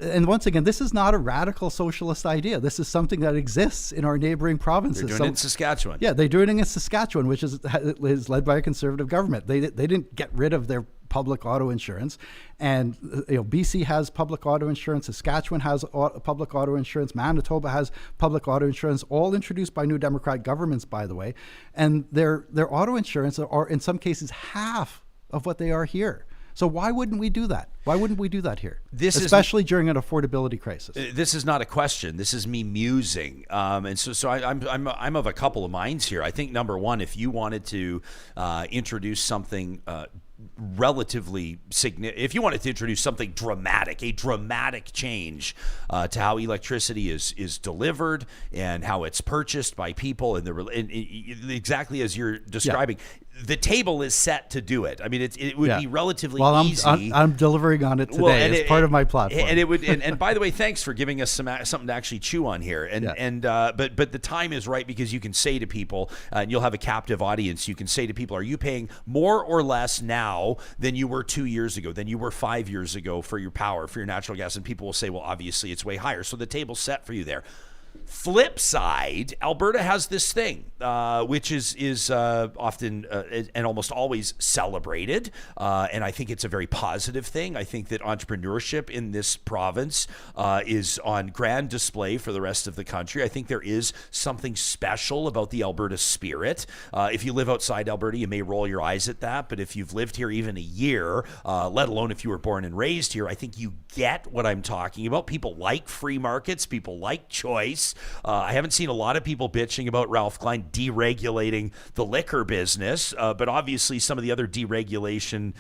and once again, this is not a radical socialist idea. This is something that exists in our neighboring provinces. They're doing it in Saskatchewan. Yeah, they're doing it in Saskatchewan, which is led by a conservative government. They didn't get rid of their public auto insurance, and BC has public auto insurance. Saskatchewan has public auto insurance. Manitoba has public auto insurance, all introduced by New Democrat governments, by the way. And their auto insurance are in some cases half of what they are here. So why wouldn't we do that? Why wouldn't we do that here? Especially during an affordability crisis. This is not a question. This is me musing. And so I'm of a couple of minds here. I think, number one, if you wanted to introduce something relatively significant, if you wanted to introduce something dramatic, a dramatic change to how electricity is delivered and how it's purchased by people, and exactly as you're describing, the table is set to do it. I mean, it would be relatively easy. I'm delivering on it today. It's part of my platform. And it would. And by the way, thanks for giving us something to actually chew on here. But the time is right, because you can say to people, and you'll have a captive audience. You can say to people, are you paying more or less now than you were 2 years ago, than you were 5 years ago for your power, for your natural gas? And people will say, well, obviously it's way higher. So the table's set for you there. Flip side, Alberta has this thing, which is often and almost always celebrated, and I think it's a very positive thing. I think that entrepreneurship in this province is on grand display for the rest of the country. I think there is something special about the Alberta spirit. If you live outside Alberta, you may roll your eyes at that, but if you've lived here even a year, let alone if you were born and raised here, I think you get what I'm talking about. People like free markets. People like choice. I haven't seen a lot of people bitching about Ralph Klein deregulating the liquor business, but obviously some of the other deregulation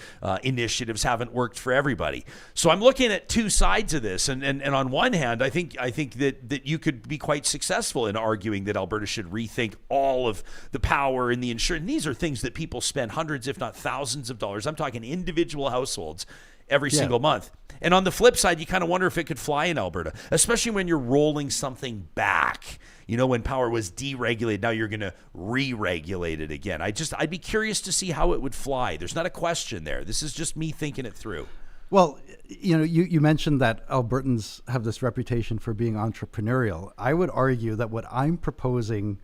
initiatives haven't worked for everybody. So I'm looking at two sides of this, and on one hand, I think that you could be quite successful in arguing that Alberta should rethink all of the power and the insurance. And these are things that people spend hundreds, if not thousands of dollars. I'm talking individual households every single month. And on the flip side, you kind of wonder if it could fly in Alberta, especially when you're rolling something back. When power was deregulated, now you're going to re-regulate it again. I'd be curious to see how it would fly. There's not a question there. This is just me thinking it through. Well, you mentioned that Albertans have this reputation for being entrepreneurial. I would argue that what I'm proposing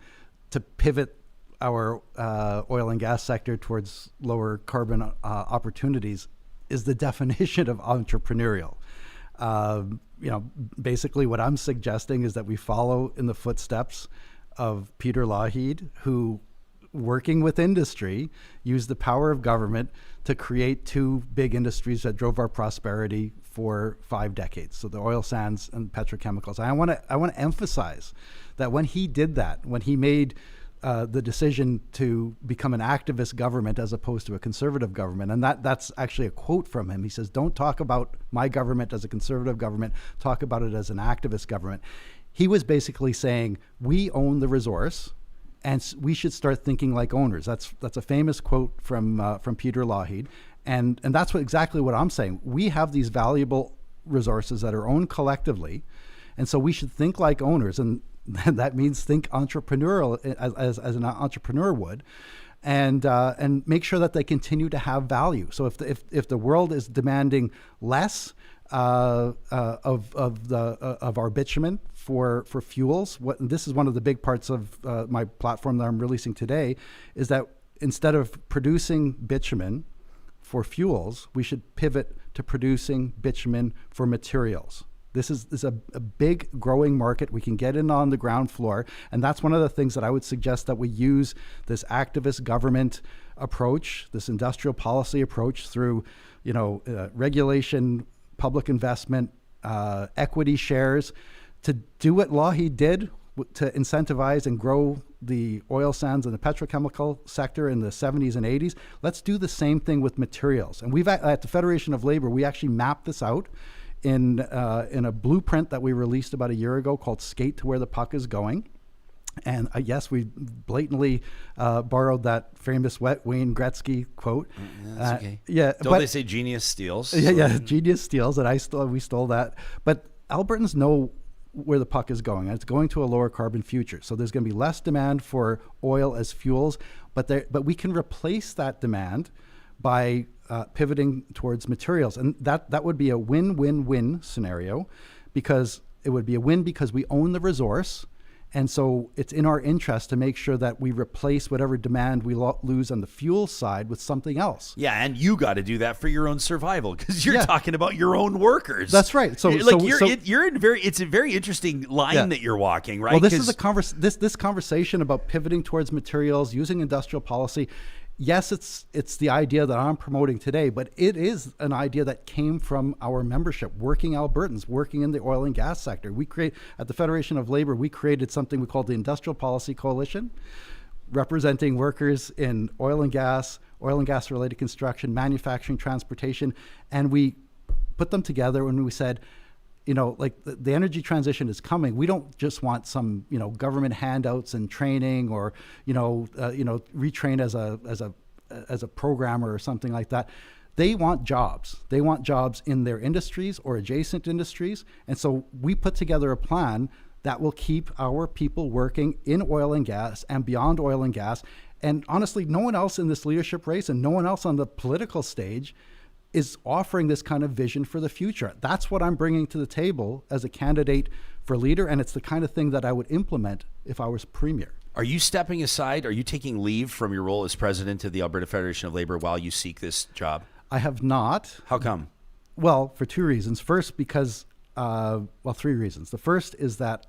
to pivot our oil and gas sector towards lower carbon opportunities is the definition of entrepreneurial. Basically what I'm suggesting is that we follow in the footsteps of Peter Lougheed, who, working with industry, used the power of government to create two big industries that drove our prosperity for 5 decades. So the oil sands and petrochemicals. I want to emphasize that when he did that, when he made the decision to become an activist government as opposed to a conservative government. And that's actually a quote from him. He says, don't talk about my government as a conservative government, talk about it as an activist government. He was basically saying, we own the resource and we should start thinking like owners. That's a famous quote from Peter Lougheed. And that's exactly what I'm saying. We have these valuable resources that are owned collectively. And so we should think like owners. And that means think entrepreneurial as an entrepreneur would, and make sure that they continue to have value. So if the world is demanding less of our bitumen for fuels, this is one of the big parts of my platform that I'm releasing today, is that instead of producing bitumen for fuels, we should pivot to producing bitumen for materials. This is a big growing market. We can get in on the ground floor. And that's one of the things that I would suggest, that we use this activist government approach, this industrial policy approach through, regulation, public investment, equity shares, to do what Lougheed did to incentivize and grow the oil sands and the petrochemical sector in the 70s and 80s. Let's do the same thing with materials. And we've at the Federation of Labour, we actually mapped this out in a blueprint that we released about a year ago called Skate to Where the Puck is Going. And yes, we blatantly borrowed that famous Wayne Gretzky quote. That's okay. Yeah, Don't they say genius steals? Yeah, genius steals, and we stole that. But Albertans know where the puck is going, and it's going to a lower carbon future. So there's going to be less demand for oil as fuels, but we can replace that demand by pivoting towards materials. And that would be a win-win-win scenario, because it would be a win because we own the resource. And so it's in our interest to make sure that we replace whatever demand we lose on the fuel side with something else. Yeah, and you got to do that for your own survival, because you're talking about your own workers. That's right. So it's a very interesting line that you're walking, right? Well, this is this conversation about pivoting towards materials, using industrial policy. Yes, it's the idea that I'm promoting today, but it is an idea that came from our membership, working Albertans, working in the oil and gas sector. At the Federation of Labour, we created something we called the Industrial Policy Coalition, representing workers in oil and gas related construction, manufacturing, transportation, and we put them together and we said, the energy transition is coming. We don't just want some, government handouts and training, or, retrain as a programmer or something like that. They want jobs. They want jobs in their industries or adjacent industries. And so we put together a plan that will keep our people working in oil and gas and beyond oil and gas. And honestly, no one else in this leadership race and no one else on the political stage is offering this kind of vision for the future. That's what I'm bringing to the table as a candidate for leader, and it's the kind of thing that I would implement if I was premier. Are you stepping aside? Are you taking leave from your role as president of the Alberta Federation of Labour while you seek this job? I have not. How come? Well, for two reasons. First, because, three reasons. The first is that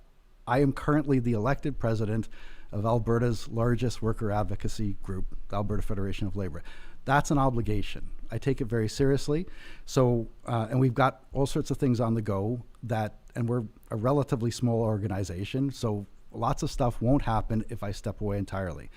I am currently the elected president of Alberta's largest worker advocacy group, the Alberta Federation of Labour. That's an obligation. I take it very seriously. So, and we've got all sorts of things on the go and we're a relatively small organization. So lots of stuff won't happen if I step away entirely.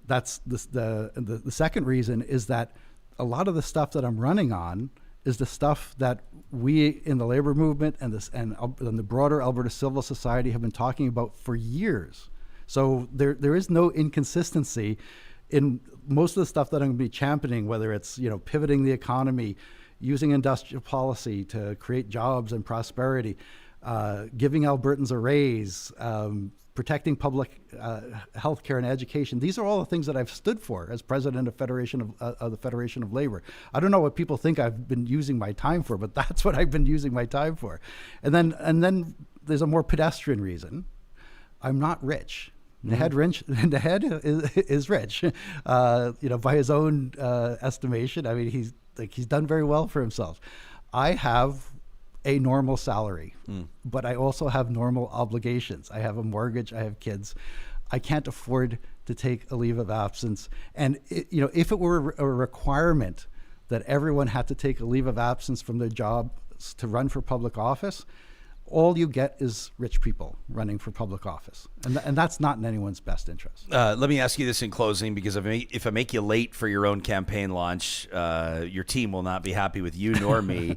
That's the second reason is that a lot of the stuff that I'm running on is the stuff that we in the labor movement and the broader Alberta civil society have been talking about for years. So there is no inconsistency in most of the stuff that I'm going to be championing, whether it's pivoting the economy, using industrial policy to create jobs and prosperity, giving Albertans a raise, protecting public health care and education. These are all the things that I've stood for as president of the Federation of Labour. I don't know what people think I've been using my time for, but that's what I've been using my time for. And then there's a more pedestrian reason. I'm not rich. Naheed is rich, by his own estimation. I mean, he's done very well for himself. I have a normal salary, but I also have normal obligations. I have a mortgage. I have kids. I can't afford to take a leave of absence. And if it were a requirement that everyone had to take a leave of absence from their job to run for public office, all you get is rich people running for public office. And that's not in anyone's best interest. Let me ask you this in closing, because if I make you late for your own campaign launch, your team will not be happy with you nor me.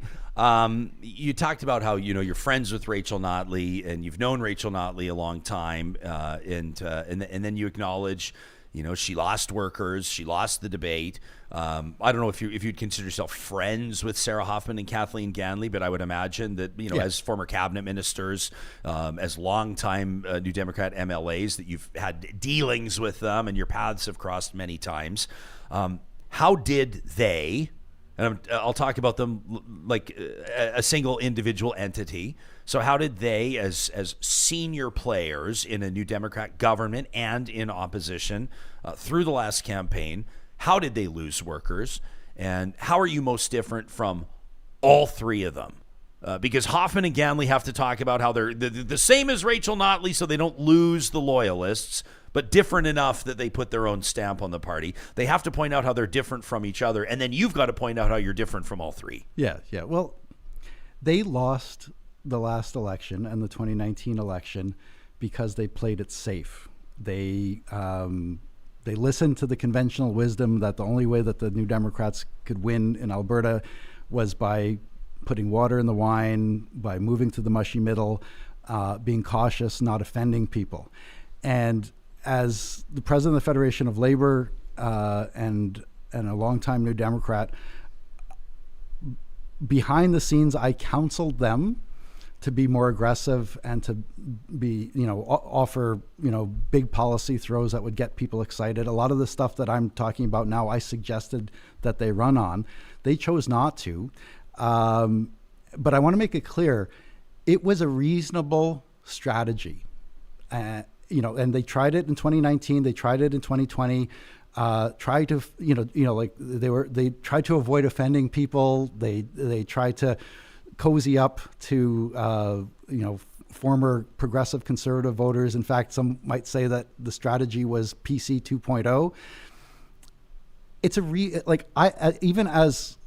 You talked about how, you're friends with Rachel Notley and you've known Rachel Notley a long time. And then you acknowledge, She lost workers. She lost the debate. I don't know if you'd consider yourself friends with Sarah Hoffman and Kathleen Ganley, but I would imagine that, as former cabinet ministers, as longtime New Democrat MLAs, that you've had dealings with them and your paths have crossed many times. How did they, and I'll talk about them like a single individual entity. So how did they, as senior players in a New Democrat government and in opposition through the last campaign, how did they lose workers? And how are you most different from all three of them? Because Hoffman and Ganley have to talk about how they're the same as Rachel Notley, so they don't lose the loyalists, but different enough that they put their own stamp on the party. They have to point out how they're different from each other, and then you've got to point out how you're different from all three. Yeah. Well, they lost the last election and the 2019 election because they played it safe. They listened to the conventional wisdom that the only way that the New Democrats could win in Alberta was by putting water in the wine, by moving to the mushy middle, being cautious, not offending people. And as the president of the Federation of Labour and a longtime New Democrat, behind the scenes, I counseled them to be more aggressive and to be, offer, big policy throws that would get people excited. A lot of the stuff that I'm talking about now, I suggested that they run on. They chose not to. But I want to make it clear, it was a reasonable strategy. And they tried it in 2019, they tried it in 2020, tried to, they tried to avoid offending people. They tried to cozy up to, former progressive conservative voters. In fact, some might say that the strategy was PC 2.0. It's even as,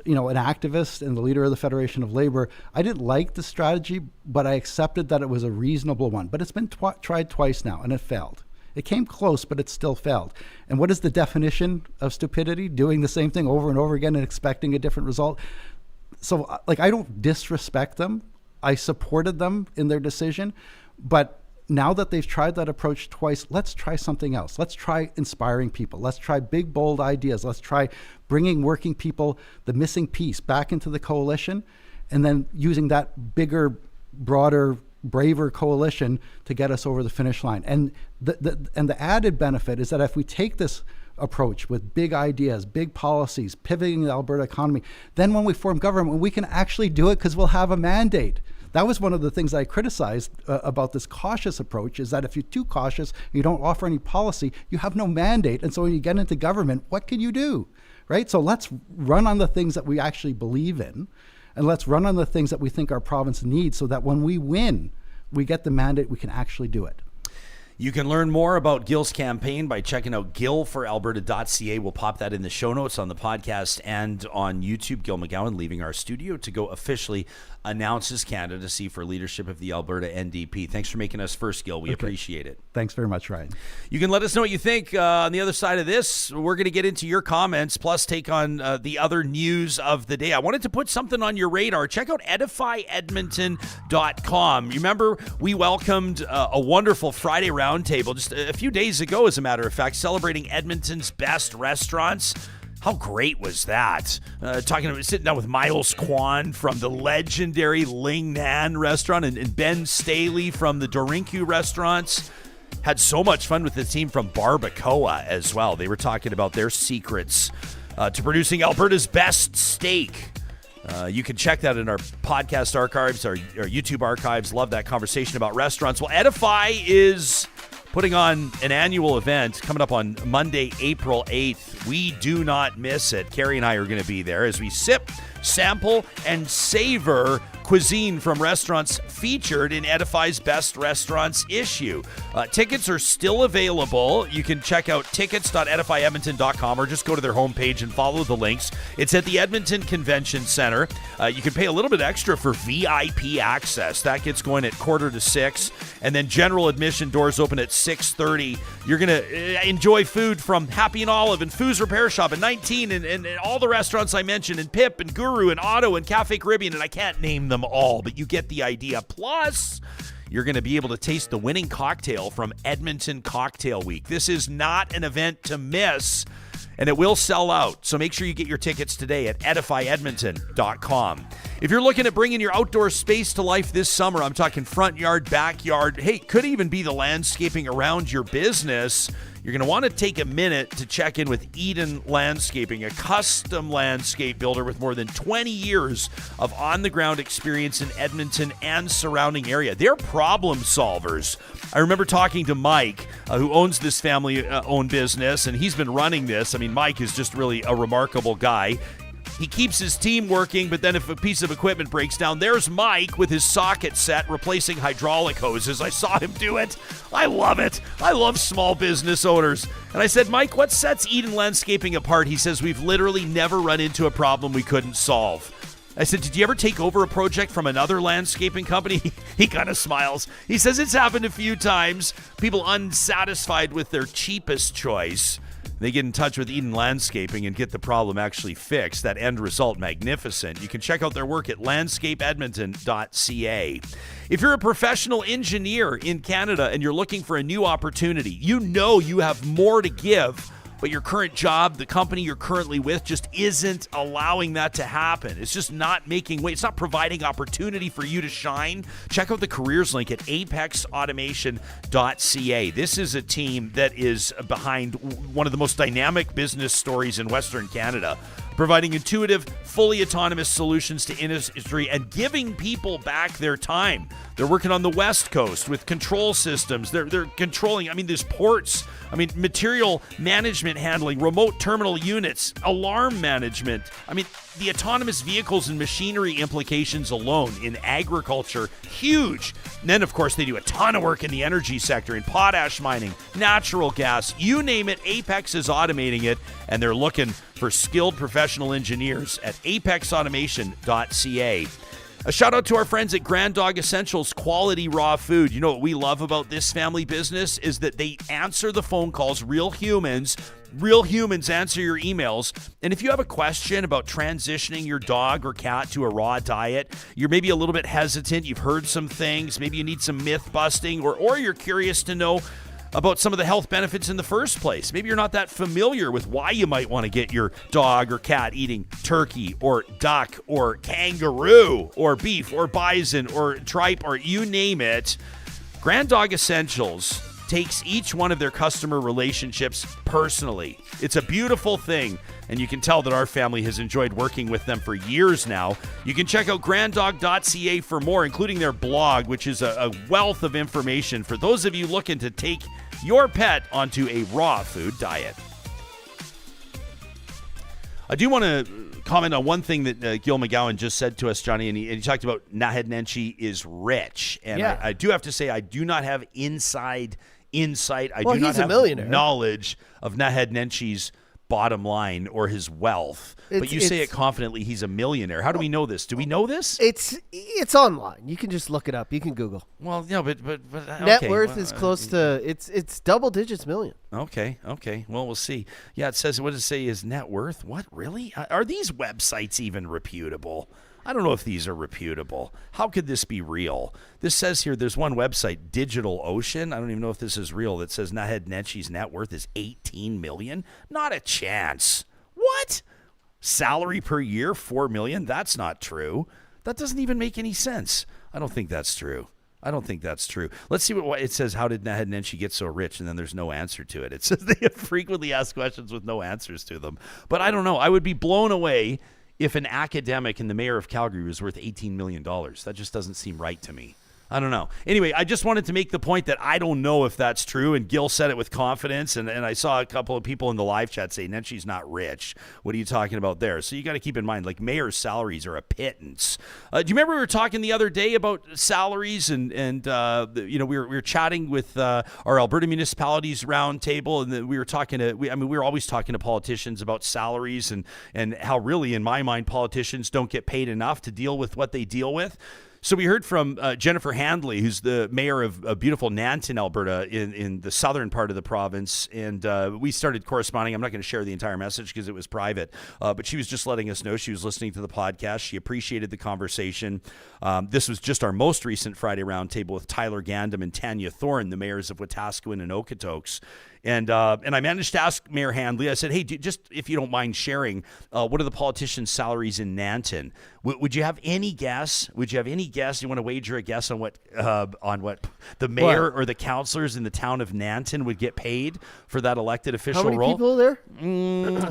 an activist and the leader of the Federation of Labour, I didn't like the strategy, but I accepted that it was a reasonable one. But it's been tried twice now, and it failed. It came close, but it still failed. And what is the definition of stupidity? Doing the same thing over and over again and expecting a different result. So, I don't disrespect them. I supported them in their decision. But now that they've tried that approach twice, let's try something else. Let's try inspiring people. Let's try big, bold ideas. Let's try bringing working people, the missing piece, back into the coalition, and then using that bigger, broader, braver coalition to get us over the finish line. And the added benefit is that if we take this approach with big ideas, big policies, pivoting the Alberta economy, then when we form government, we can actually do it because we'll have a mandate. That was one of the things I criticized about this cautious approach, is that if you're too cautious, you don't offer any policy, you have no mandate. And so when you get into government, what can you do, right? So let's run on the things that we actually believe in, and let's run on the things that we think our province needs, so that when we win, we get the mandate, we can actually do it. You can learn more about Gil's campaign by checking out gilforalberta.ca. We'll pop that in the show notes on the podcast and on YouTube. Gil McGowan leaving our studio to go officially announce his candidacy for leadership of the Alberta NDP. Thanks for making us first, Gil. We appreciate it. Thanks very much, Ryan. You can let us know what you think. On the other side of this, we're going to get into your comments, plus take on the other news of the day. I wanted to put something on your radar. Check out edifyedmonton.com. You remember we welcomed a wonderful Friday roundtable just a few days ago, as a matter of fact, celebrating Edmonton's best restaurants. How great was that? Sitting down with Miles Kwan from the legendary Ling Nan restaurant and Ben Staley from the Dorinku restaurants. Had so much fun with the team from Barbacoa as well. They were talking about their secrets to producing Alberta's best steak. You can check that in our podcast archives, our YouTube archives. Love that conversation about restaurants. Well, Edify is putting on an annual event coming up on Monday, April 8th. We do not miss it. Carrie and I are going to be there as we sip, sample, and savor cuisine from restaurants featured in Edify's Best Restaurants issue. Tickets are still available. You can check out tickets.edifyedmonton.com or just go to their homepage and follow the links. It's at the Edmonton Convention Center. You can pay a little bit extra for VIP access. That gets going at 5:45, and then general admission doors open at 6:30. You're going to enjoy food from Happy and Olive and Foos Repair Shop and 19 and all the restaurants I mentioned, and Pip and Guru and Otto and Cafe Caribbean, and I can't name them all, but you get the idea. Plus, you're going to be able to taste the winning cocktail from Edmonton Cocktail Week. This is not an event to miss, and it will sell out. So make sure you get your tickets today at edifyedmonton.com. If you're looking at bringing your outdoor space to life this summer, I'm talking front yard, backyard, hey, could even be the landscaping around your business. You're going to want to take a minute to check in with Eden Landscaping, a custom landscape builder with more than 20 years of on-the-ground experience in Edmonton and surrounding area. They're problem solvers. I remember talking to Mike, who owns this family-owned business, and he's been running this. I mean, Mike is just really a remarkable guy. He keeps his team working, but then if a piece of equipment breaks down, there's Mike with his socket set replacing hydraulic hoses. I saw him do it. I love it. I love small business owners. And I said, Mike, what sets Eden Landscaping apart? He says, we've literally never run into a problem we couldn't solve. I said, did you ever take over a project from another landscaping company? He kind of smiles. He says it's happened a few times. People unsatisfied with their cheapest choice. They get in touch with Eden Landscaping and get the problem actually fixed. That end result, magnificent. You can check out their work at landscapeedmonton.ca. If you're a professional engineer in Canada and you're looking for a new opportunity, you know you have more to give, but your current job, the company you're currently with, just isn't allowing that to happen. It's just not making way. It's not providing opportunity for you to shine. Check out the careers link at apexautomation.ca. This is a team that is behind one of the most dynamic business stories in Western Canada, providing intuitive, fully autonomous solutions to industry and giving people back their time. They're working on the West Coast with control systems. They're controlling, there's ports, material management handling, remote terminal units, alarm management. The autonomous vehicles and machinery implications alone in agriculture, huge. And then, of course, they do a ton of work in the energy sector, in potash mining, natural gas, you name it. Apex is automating it, and they're looking for skilled professional engineers at apexautomation.ca. A shout out to our friends at Grand Dog Essentials Quality Raw Food. You know what we love about this family business is that they answer the phone calls. Real humans answer your emails. And if you have a question about transitioning your dog or cat to a raw diet, you're maybe a little bit hesitant, you've heard some things, maybe you need some myth busting, or you're curious to know about some of the health benefits in the first place. Maybe you're not that familiar with why you might want to get your dog or cat eating turkey or duck or kangaroo or beef or bison or tripe or you name it. Grand Dog Essentials takes each one of their customer relationships personally. It's a beautiful thing, and you can tell that our family has enjoyed working with them for years now. You can check out granddog.ca for more, including their blog, which is a wealth of information for those of you looking to take your pet onto a raw food diet. I do want to comment on one thing that Gil McGowan just said to us, Johnny, and he talked about Naheed Nenshi is rich. And yeah. I do have to say, I do not have insight. I do not have knowledge of Naheed Nenshi's bottom line or his wealth. But you say it confidently, he's a millionaire. How do we know this? Do we know this? It's online. You can just look it up. You can Google. Well, no, but net worth is close to it's double digits million. Okay. Well, we'll see. Yeah, it says, what does it say is net worth? What, really? Are these websites even reputable? I don't know if these are reputable. How could this be real? This says here, there's one website, DigitalOcean. I don't even know if this is real. That says Naheed Nenshi's net worth is $18 million. Not a chance. What? Salary per year, $4 million? That's not true. That doesn't even make any sense. I don't think that's true. Let's see what it says. How did Naheed Nenshi get so rich? And then there's no answer to it. It says they have frequently asked questions with no answers to them. But I don't know. I would be blown away if an academic and the mayor of Calgary was worth $18 million. That just doesn't seem right to me. I don't know. Anyway, I just wanted to make the point that I don't know if that's true, and Gil said it with confidence, and I saw a couple of people in the live chat say, Nenshi's not rich. What are you talking about there? So you got to keep in mind, like, mayor's salaries are a pittance. Do you remember we were talking the other day about salaries, and we were chatting with our Alberta Municipalities Roundtable, and we were talking to, we were always talking to politicians about salaries and how really, in my mind, politicians don't get paid enough to deal with what they deal with. So we heard from Jennifer Handley, who's the mayor of beautiful Nanton, Alberta, in the southern part of the province. And we started corresponding. I'm not going to share the entire message because it was private. But she was just letting us know she was listening to the podcast. She appreciated the conversation. This was just our most recent Friday roundtable with Tyler Gandam and Tanya Thorne, the mayors of Wetaskiwin and Okotoks. And I managed to ask Mayor Handley, I said, hey, just if you don't mind sharing, what are the politicians' salaries in Nanton? Would you have any guess? Would you have any guess? You want to wager a guess on what the mayor or the councillors in the town of Nanton would get paid for that elected official role? How many people there?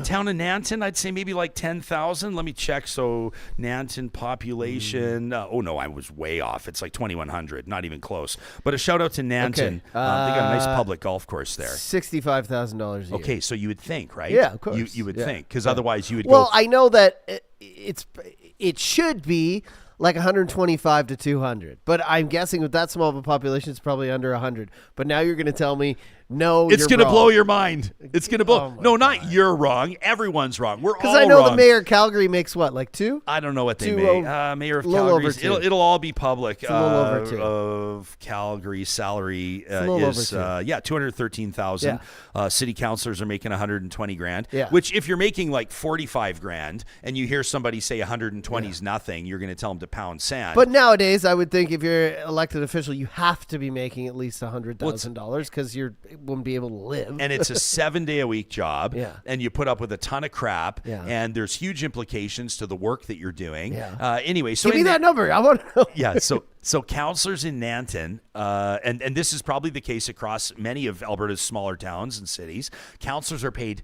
Town of Nanton, I'd say maybe like 10,000. Let me check. So Nanton population. Oh, no, I was way off. It's like 2,100. Not even close. But a shout out to Nanton. Okay. They got a nice public golf course there. $65,000 a year. Okay, so you would think, right? Yeah, of course. You would think, because otherwise you would Well, go. I know that it should be like 125 to 200, but I'm guessing with that small of a population, it's probably under 100. But now you're going to tell me, no, It's going to blow your mind. It's going to blow. Oh no, not you're wrong. Everyone's wrong. We're all wrong. Because I know the mayor of Calgary makes what, like two? I don't know what they Two make. o- Mayor of little Calgary. over two. It'll all be public. It's a little over two. Of Calgary salary a little is over two. 213,000. Yeah. City councilors are making 120 grand. Yeah. Which if you're making like 45 grand and you hear somebody say 120 is nothing, you're going to tell them to pound sand. But nowadays, I would think if you're an elected official, you have to be making at least $100,000 because you won't be able to live. And it's a 7-day-a-week job, Yeah. and you put up with a ton of crap, Yeah. and there's huge implications to the work that you're doing. Yeah. Anyway, so Give me in that number. I want to know. yeah, so councillors in Nanton, and this is probably the case across many of Alberta's smaller towns and cities. Councillors are paid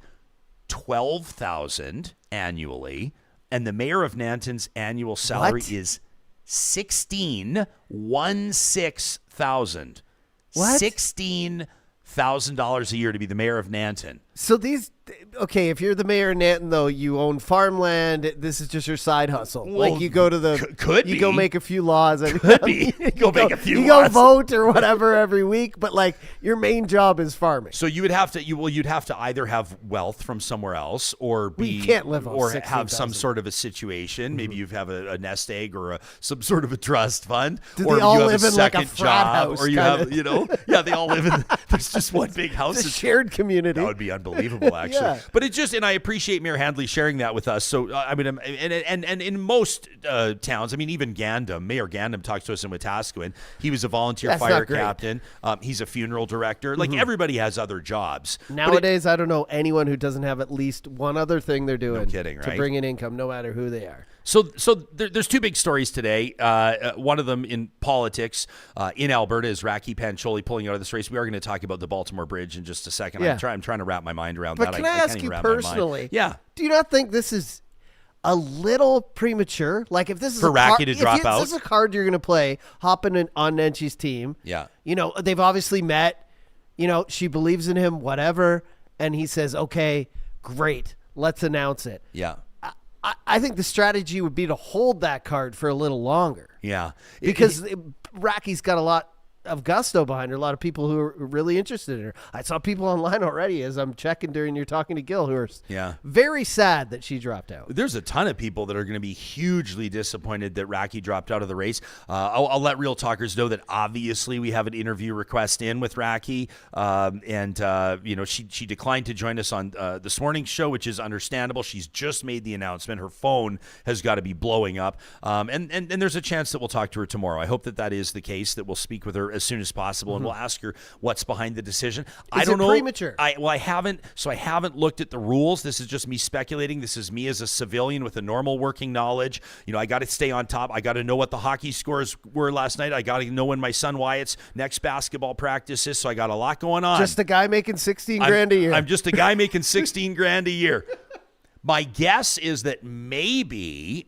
$12,000 annually, and the mayor of Nanton's annual salary What? is $16,160,000. What? $16,000 a year to be the mayor of Nanton. So okay, if you're the mayor of Nanton, though, you own farmland. This is just your side hustle. Well, like you go to the, could you go be. make a few laws. And, Could be. Go make a few You laws. go vote or whatever every week, but like your main job is farming. So you would have to you'd have to either have wealth from somewhere else or be you can't live off or 16,000. have some sort of a situation. Maybe you have a nest egg or some sort of a trust fund, Do or they all you have live a in like a second frat job, house or you kinda? have they all live in. There's just one big house. It's a shared community. That would be unbelievable, actually. Yeah. But it just, and I appreciate Mayor Handley sharing that with us. So, I mean, and in most towns, I mean, even Mayor Gandam talks to us in Wetaskiwin. He was a volunteer That's fire not great. captain. He's a funeral director. Like, everybody has other jobs. But Nowadays, I don't know anyone who doesn't have at least one other thing they're doing kidding, to right? bring in income, no matter who they are. So there's two big stories today. One of them in politics in Alberta is Rakhi Pancholi pulling out of this race. We are going to talk about the Baltimore Bridge in just a second. Yeah. I'm trying to wrap my mind around But that. can I can't ask even you wrap my mind. personally? Yeah. Do you not think this is a little premature? Like if this is For a Rakhi to drop out? If this is a card you're going to play, hopping on Nenshi's team. Yeah. You know, they've obviously met. You know, she believes in him, whatever. And he says, okay, great. Let's announce it. Yeah. I think the strategy would be to hold that card for a little longer. Yeah. Because Rakhi's got a lot of gusto behind her, a lot of people who are really interested in her. I saw people online already as I'm checking during you're talking to Gil who are very sad that she dropped out. There's a ton of people that are going to be hugely disappointed that Rakhi dropped out of the race. I'll let Real Talkers know that obviously we have an interview request in with Rakhi, and you know she declined to join us on this morning's show, which is understandable. She's just made the announcement. Her phone has got to be blowing up, and there's a chance that we'll talk to her tomorrow. I hope that is the case, that we'll speak with her as soon as possible, and we'll ask her what's behind the decision. I don't know. Premature? I haven't looked at the rules. This is just me speculating. This is me as a civilian with a normal working knowledge. You know, I got to stay on top. I got to know what the hockey scores were last night. I got to know when my son Wyatt's next basketball practice is. So I got a lot going on. Just a guy making 16 grand a year. I'm just a guy making 16 grand a year. My guess is that maybe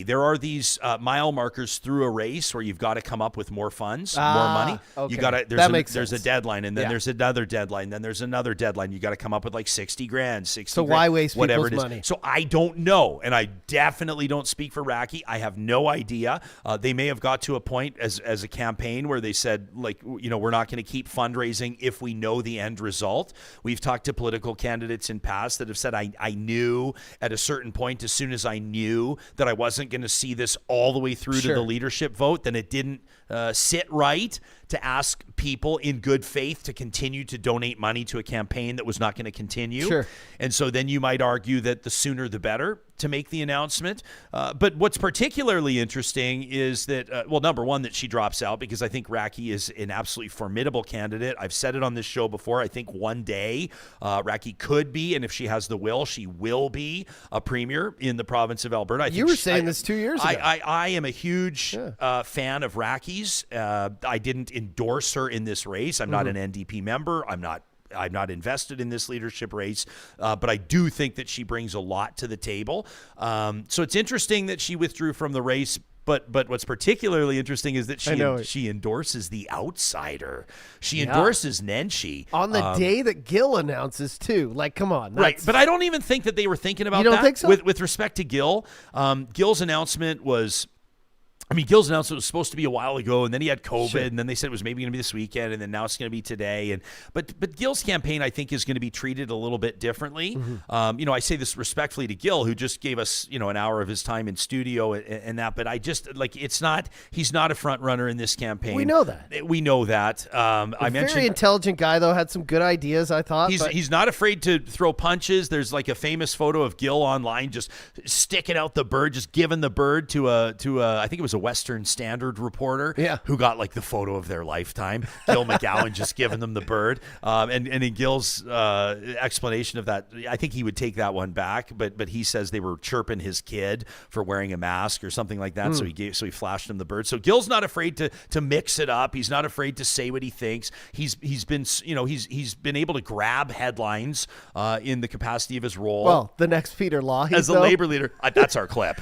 there are these mile markers through a race where you've got to come up with more funds, more money. Okay. You got to. There's a deadline, and then Yeah. there's another deadline, then there's another deadline. You got to come up with like 60 grand, 60. So grand, why waste whatever people's it is. money? So I don't know, and I definitely don't speak for Rakhi. I have no idea. They may have got to a point as a campaign where they said, like, you know, we're not going to keep fundraising if we know the end result. We've talked to political candidates in past that have said, I knew knew at a certain point, as soon as I knew that I wasn't going to see this all the way through to the leadership vote, then it didn't sit right to ask people in good faith to continue to donate money to a campaign that was not going to continue. Sure. And so then you might argue that the sooner the better to make the announcement. But what's particularly interesting is that, well, number one, that she drops out, because I think Rakhi is an absolutely formidable candidate. I've said it on this show before. I think one day Rakhi could be, and if she has the will, she will be a premier in the province of Alberta. You were saying this 2 years ago. I am a huge fan of Rakhi's. I didn't endorse her in this race. I'm not an NDP member. I'm not invested in this leadership race, but I do think that she brings a lot to the table. So it's interesting that she withdrew from the race. But what's particularly interesting is that she endorses the outsider. She endorses Nenshi. On the day that Gil announces, too. Like, come on. Right. But I don't even think that they were thinking about that. You don't think so? With respect to Gil, Gil's announcement was... Gil's announcement was supposed to be a while ago, and then he had COVID, and then they said it was maybe going to be this weekend, and then now it's going to be today. But Gil's campaign, I think, is going to be treated a little bit differently. I say this respectfully to Gil, who just gave us, an hour of his time in studio and that. But I just he's not a front runner in this campaign. We know that. I mentioned very intelligent guy, though, had some good ideas, I thought. He's not afraid to throw punches. There's like a famous photo of Gil online, just sticking out the bird, just giving the bird to a I think it was a Western Standard reporter who got like the photo of their lifetime. Gil McGowan just giving them the bird. And in Gil's explanation of that, I think he would take that one back, but he says they were chirping his kid for wearing a mask or something like that. So he flashed him the bird. So Gil's not afraid to mix it up. He's not afraid to say what he thinks. He's been able to grab headlines in the capacity of his role. Well, the next Peter Lougheed as a labor leader. That's our clip.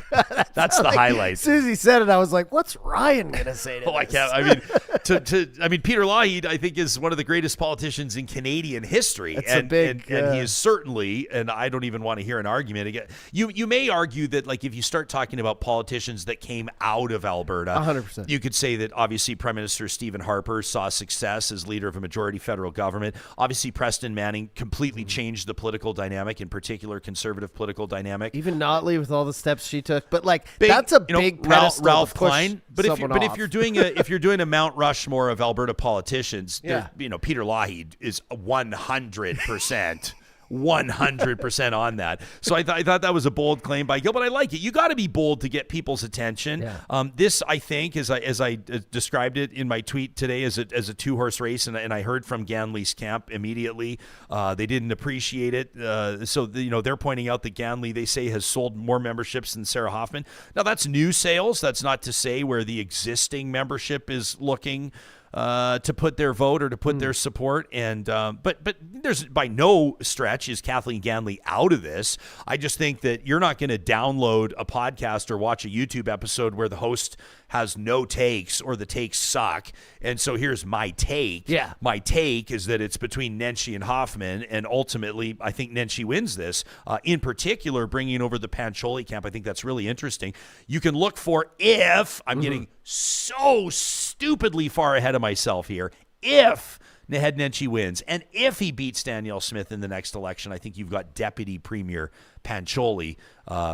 That's the highlight. As soon as he said it, I was like, what's Ryan going to say to this? I can't. Peter Lougheed, I think, is one of the greatest politicians in Canadian history. And he is certainly, and I don't even want to hear an argument again. You may argue that, like, if you start talking about politicians that came out of Alberta, 100%. You could say that obviously Prime Minister Stephen Harper saw success as leader of a majority federal government. Obviously, Preston Manning completely changed the political dynamic, in particular conservative political dynamic. Even Notley with all the steps she took, but that's a big pedestal Ralph to push Klein. But if you're doing a Mount Rushmore of Alberta politicians, Peter Lougheed is 100%. 100% on that. So I thought that was a bold claim by Gil, but I like it. You got to be bold to get people's attention. This, I think, as I described it in my tweet today, as a two-horse race, and I heard from Ganley's camp immediately. They didn't appreciate it. So they're pointing out that Ganley, they say, has sold more memberships than Sarah Hoffman. Now that's new sales. That's not to say where the existing membership is looking to put their vote or to put their support. And but there's by no stretch is Kathleen Ganley out of this. I just think that you're not going to download a podcast or watch a YouTube episode where the host has no takes or the takes suck. And so here's my take. My take is that it's between Nenshi and Hoffman, and ultimately I think Nenshi wins this. In particular, bringing over the Pancholi camp, I think that's really interesting. You can look for, if I'm getting so stupidly far ahead of myself here, if Naheed Nenshi wins, and if he beats Danielle Smith in the next election, I think you've got Deputy Premier Pancholi,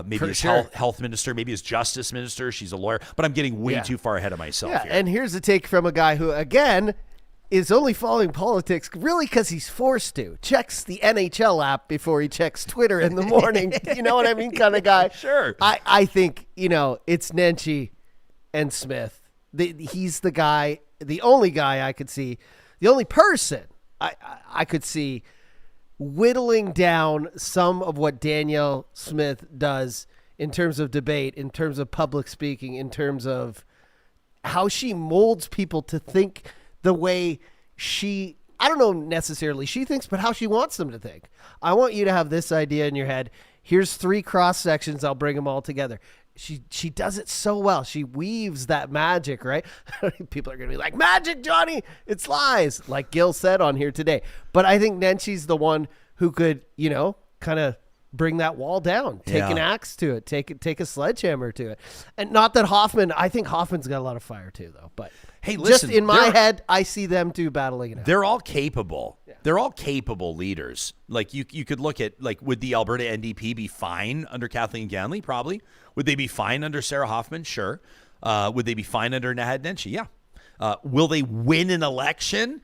maybe as health minister, maybe as justice minister. She's a lawyer, but I'm getting way too far ahead of myself here. And here's a take from a guy who, again, is only following politics really because he's forced to. Checks the NHL app before he checks Twitter in the morning. You know what I mean? Kind of guy. Sure. I think, it's Nenshi and Smith. He's the guy, the only guy I could see, the only person I could see whittling down some of what Danielle Smith does in terms of debate, in terms of public speaking, in terms of how she molds people to think the way I don't know necessarily she thinks, but how she wants them to think. I want you to have this idea in your head. Here's 3 cross sections. I'll bring them all together. She does it so well. She weaves that magic, right? People are going to be like, magic, Johnny, it's lies, like Gil said on here today. But I think Nenshi's the one who could, kind of bring that wall down, take an axe to it, take a sledgehammer to it. And not that I think Hoffman's got a lot of fire too, though. But hey, listen, just in my head, I see them two battling it out. They're all capable. they're all capable leaders. Like you could look at, like, would the Alberta NDP be fine under Kathleen Ganley? Probably. Would they be fine under Sarah Hoffman? Sure. Would they be fine under Naheed Nenshi? Yeah. Will they win an election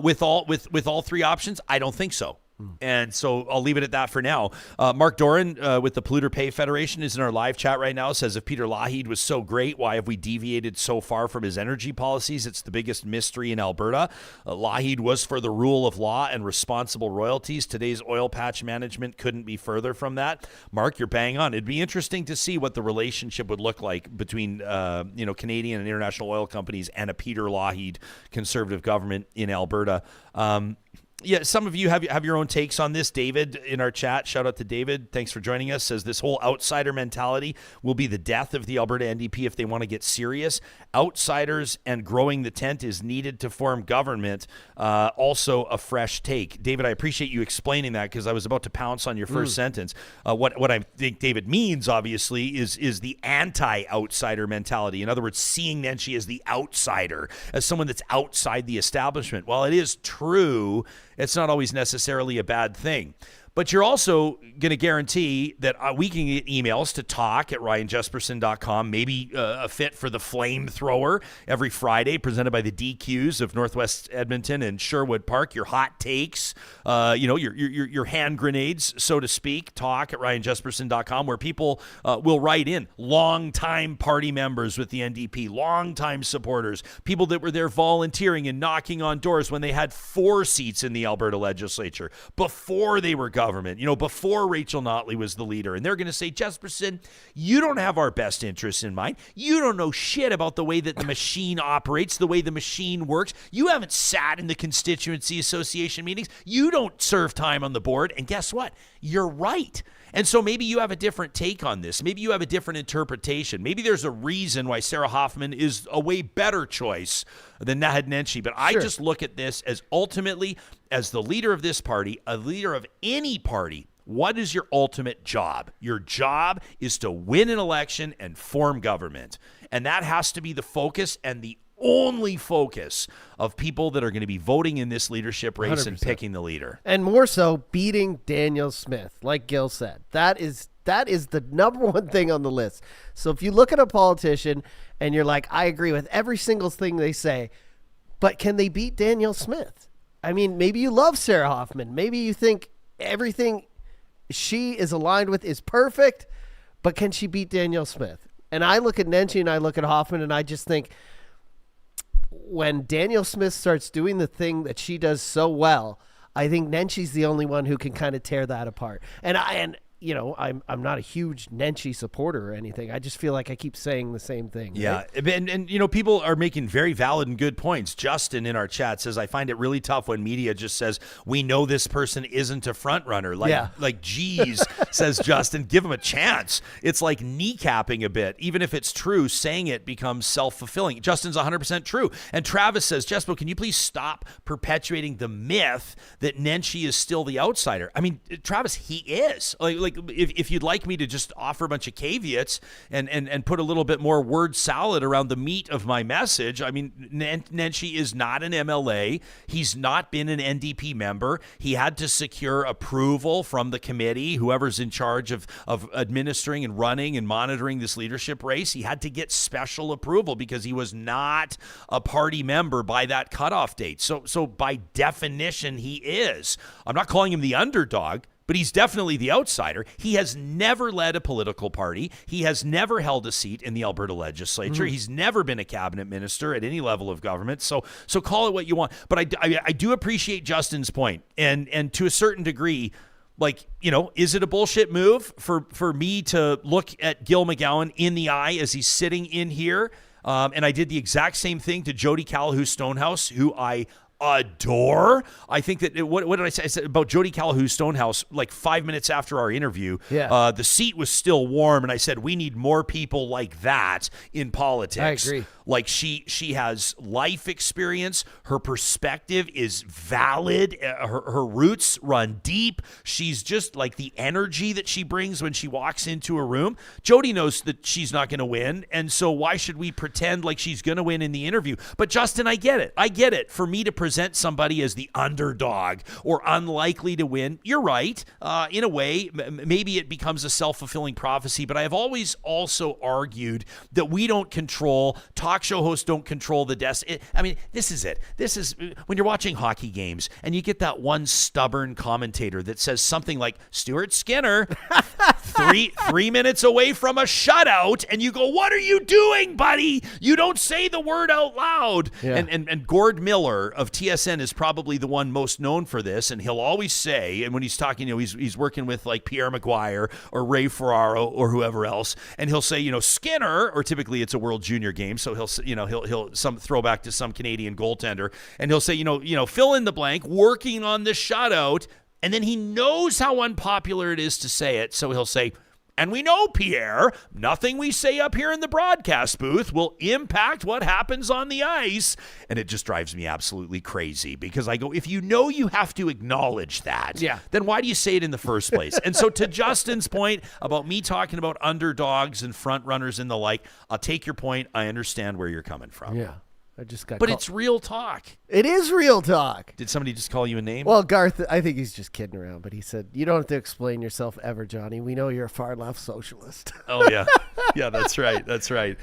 with all three options? I don't think so. And so I'll leave it at that for now. Mark Doran with the Polluter Pay Federation is in our live chat right now. Says, if Peter Lougheed was so great, why have we deviated so far from his energy policies? It's the biggest mystery in Alberta. Lougheed was for the rule of law and responsible royalties. Today's oil patch management couldn't be further from that. Mark, you're bang on. It'd be interesting to see what the relationship would look like between Canadian and international oil companies and a Peter Lougheed Conservative government in Alberta. Yeah, some of you have your own takes on this. David in our chat, shout out to David. Thanks for joining us. Says this whole outsider mentality will be the death of the Alberta NDP if they want to get serious. Outsiders and growing the tent is needed to form government. Also a fresh take. David, I appreciate you explaining that because I was about to pounce on your first sentence. What I think David means, obviously, is the anti-outsider mentality. In other words, seeing Nenshi as the outsider, as someone that's outside the establishment. While it is true, it's not always necessarily a bad thing. But you're also going to guarantee that we can get emails to talk@ryanjesperson.com, maybe a fit for the flamethrower every Friday, presented by the DQs of Northwest Edmonton and Sherwood Park. Your hot takes, your hand grenades, so to speak. Talk@ryanjesperson.com, where people will write in longtime party members with the NDP, longtime supporters, people that were there volunteering and knocking on doors when they had 4 seats in the Alberta legislature before they were government, before Rachel Notley was the leader. And they're going to say, Jesperson, you don't have our best interests in mind. You don't know shit about the way that the machine operates, the way the machine works. You haven't sat in the constituency association meetings. You don't serve time on the board. And guess what? You're right. And so maybe you have a different take on this. Maybe you have a different interpretation. Maybe there's a reason why Sarah Hoffman is a way better choice than Naheed Nenshi. But I just look at this as ultimately, as the leader of this party, a leader of any party, what is your ultimate job? Your job is to win an election and form government. And that has to be the focus and the only focus of people that are going to be voting in this leadership race 100%. And picking the leader. And more so, beating Danielle Smith, like Gil said. That is the number one thing on the list. So if you look at a politician and you're like, I agree with every single thing they say, but can they beat Danielle Smith? I mean, maybe you love Sarah Hoffman. Maybe you think everything she is aligned with is perfect, but can she beat Danielle Smith? And I look at Nenshi and I look at Hoffman and I just think, when Danielle Smith starts doing the thing that she does so well, I think Nenshi's the only one who can kind of tear that apart. And I'm not a huge Nenshi supporter or anything. I just feel like I keep saying the same thing. Yeah. Right? And people are making very valid and good points. Justin in our chat says, I find it really tough when media just says, we know this person isn't a front runner. Like, geez, says Justin, give him a chance. It's like kneecapping a bit. Even if it's true, saying it becomes self-fulfilling. Justin's 100% true. And Travis says, Jespo, can you please stop perpetuating the myth that Nenshi is still the outsider? I mean, Travis, he is. Like if you'd like me to just offer a bunch of caveats and put a little bit more word salad around the meat of my message, I mean, Nenshi is not an MLA. He's not been an NDP member. He had to secure approval from the committee, whoever's in charge of administering and running and monitoring this leadership race. He had to get special approval because he was not a party member by that cutoff date. So by definition, he is. I'm not calling him the underdog, but he's definitely the outsider. He has never led a political party. He has never held a seat in the Alberta legislature. He's never been a cabinet minister at any level of government. So call it what you want. But I do appreciate Justin's point. And to a certain degree, like, is it a bullshit move for me to look at Gil McGowan in the eye as he's sitting in here? And I did the exact same thing to Jody Callahoo Stonehouse, who I adore. I think that what did I say? I said about Jody Callahoo Stonehouse like 5 minutes after our interview. The seat was still warm, and I said we need more people like that in politics. I agree. Like she has life experience. Her perspective is valid. Her roots run deep. She's just like the energy that she brings when she walks into a room. Jody knows that she's not going to win, and so why should we pretend like she's going to win in the interview? But Justin, I get it. For me to present somebody as the underdog or unlikely to win, you're right. In a way, maybe it becomes a self-fulfilling prophecy, but I have always also argued that we don't control, talk show hosts don't control the destiny. I mean, this is it. This is when you're watching hockey games and you get that one stubborn commentator that says something like, Stuart Skinner, three minutes away from a shutout, and you go, what are you doing, buddy? You don't say the word out loud. Yeah. And Gord Miller of TSN is probably the one most known for this, and he'll always say, and when he's talking, he's working with like Pierre McGuire or Ray Ferraro or whoever else, and he'll say, Skinner, or typically it's a World Junior game, so he'll some throwback to some Canadian goaltender, and he'll say, fill in the blank, working on the shutout, and then he knows how unpopular it is to say it, so he'll say, and we know, Pierre, nothing we say up here in the broadcast booth will impact what happens on the ice. And it just drives me absolutely crazy because I go, if you know you have to acknowledge that, then why do you say it in the first place? And so to Justin's point about me talking about underdogs and front runners and the like, I'll take your point. I understand where you're coming from. Yeah. I just got But it's real talk. It is real talk. Did somebody just call you a name? Well, Garth, I think he's just kidding around, but he said, you don't have to explain yourself ever, Johnny. We know you're a far left socialist. Oh, yeah. Yeah, that's right. That's right.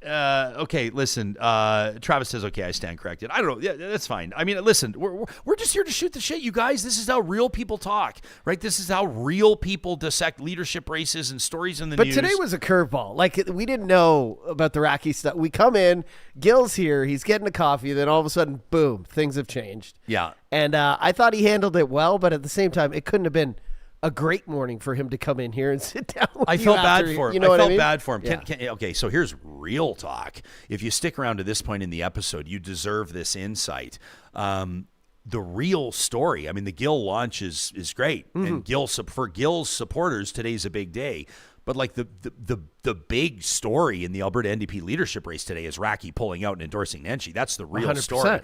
Okay, listen, Travis says, okay, I stand corrected. I don't know. Yeah, that's fine. I mean, listen, we're just here to shoot the shit, you guys. This is how real people talk, right? This is how real people dissect leadership races and stories in the news. But today was a curveball. Like, we didn't know about the Rakhi stuff. We come in, Gil's here, he's getting a coffee, then all of a sudden, boom, things have changed. Yeah. And I thought he handled it well, but at the same time, it couldn't have been a great morning for him to come in here and sit down with I felt bad for him. You know what I mean? Bad for him. Yeah. Okay, so here's real talk. If you stick around to this point in the episode, you deserve this insight. The real story. I mean, the Gil launch is great, and for Gil's supporters, today's a big day. But like the big story in the Alberta NDP leadership race today is Rakhi pulling out and endorsing Nenshi. That's the real 100%. story.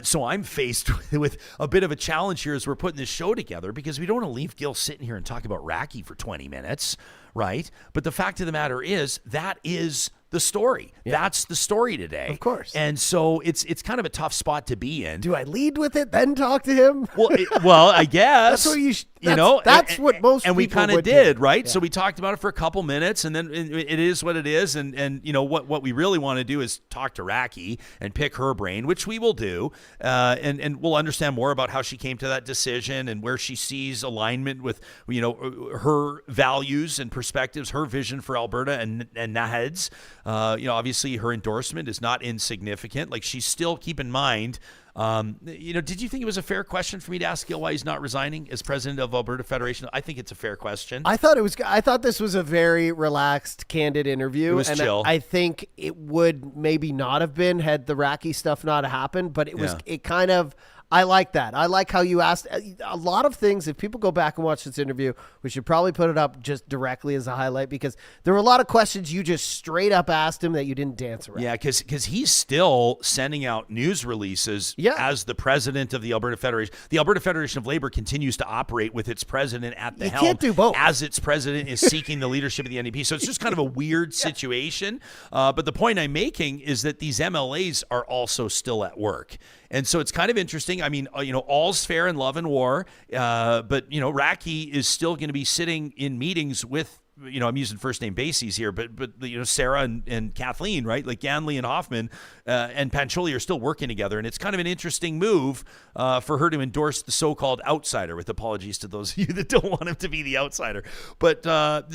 So I'm faced with a bit of a challenge here as we're putting this show together because we don't want to leave Gil sitting here and talk about Rakhi for 20 minutes, right? But the fact of the matter is that is the story. Yeah. That's the story today. Of course. And so it's kind of a tough spot to be in. Do I lead with it, then talk to him? Well, I guess. That's what you that's what most and people we kind of would did, do. right? Yeah. So we talked about it for a couple minutes, and then it is what it is. And what we really want to do is talk to Rakhi and pick her brain, which we will do, and we'll understand more about how she came to that decision and where she sees alignment with her values and perspectives, her vision for Alberta and Naheed's. Obviously her endorsement is not insignificant. Like, she's still, keep in mind, did you think it was a fair question for me to ask Gil why he's not resigning as president of Alberta Federation? I think it's a fair question. I thought this was a very relaxed, candid interview. It was chill. I think it would maybe not have been had the Rakhi stuff not happened, but it kind of, I like that. I like how you asked a lot of things. If people go back and watch this interview, we should probably put it up just directly as a highlight because there were a lot of questions you just straight up asked him that you didn't dance around. Yeah, because he's still sending out news releases as the president of the Alberta Federation. The Alberta Federation of Labour continues to operate with its president at the helm. You can't do both. As its president is seeking the leadership of the NDP. So it's just kind of a weird situation. But the point I'm making is that these MLAs are also still at work. And so it's kind of interesting. I mean, all's fair in love and war, but, Rakhi is still going to be sitting in meetings with, I'm using first name bases here, but Sarah and Kathleen, right? Like Ganley and Hoffman and Pancholi are still working together. And it's kind of an interesting move for her to endorse the so-called outsider, with apologies to those of you that don't want him to be the outsider. But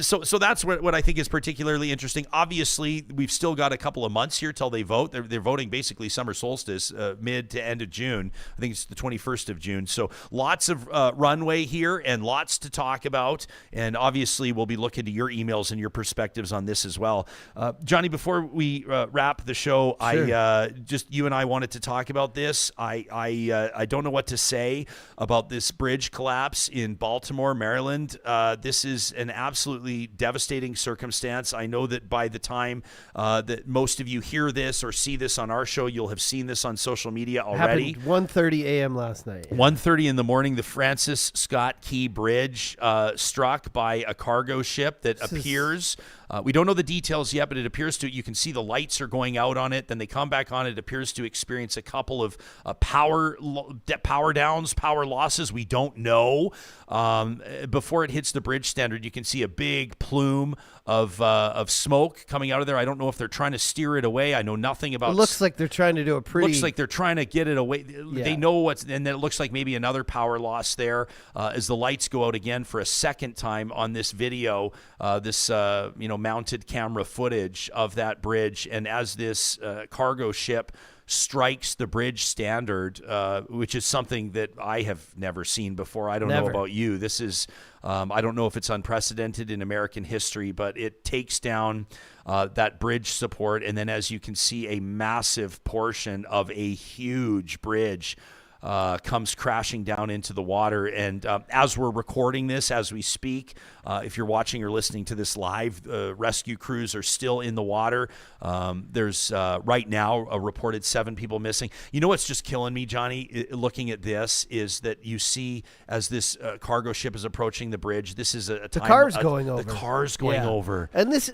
so that's what I think is particularly interesting. Obviously, we've still got a couple of months here till they vote. They're voting basically summer solstice, mid to end of June. I think it's the 21st of June. So lots of runway here and lots to talk about. And obviously, we'll be looking to your emails and your perspectives on this as well. Johnny, before we wrap the show, Sure. You and I wanted to talk about this. I don't know what to say about this bridge collapse in Baltimore, Maryland. This is an absolutely devastating circumstance. I know that by the time that most of you hear this or see this on our show, you'll have seen this on social media already. Happened 1:30 a.m. last night. 1:30 in the morning, the Francis Scott Key Bridge struck by a cargo ship that appears. We don't know the details yet, but it appears to. You can see the lights are going out on it. Then they come back on. It appears to experience a couple of power downs, power losses. We don't know. Before it hits the bridge standard, you can see a big plume of smoke coming out of there. I don't know if they're trying to steer it away. I know nothing about. It looks like they're trying to do a pretty. Looks like they're trying to get it away. Yeah. They know what's, and then it looks like maybe another power loss there as the lights go out again for a second time on this video. This mounted camera footage of that bridge, and as this cargo ship strikes the bridge standard, which is something that I have never seen before. I don't know about you. This is, I don't know if it's unprecedented in American history, but it takes down that bridge support. And then, as you can see, a massive portion of a huge bridge comes crashing down into the water. And as we're recording this, as we speak, if you're watching or listening to this live, rescue crews are still in the water. There's right now a reported 7 people missing. You know what's just killing me, Johnny, looking at this, is that you see as this cargo ship is approaching the bridge, this is a time. The car's going over. The car's going over. And this,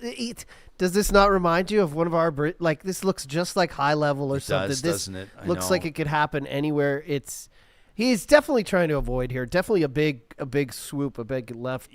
does this not remind you of one of our, like, this looks just like High Level or something. Does, this doesn't it? I looks know. like it could happen anywhere. He's definitely trying to avoid here. Definitely a big swoop, a big left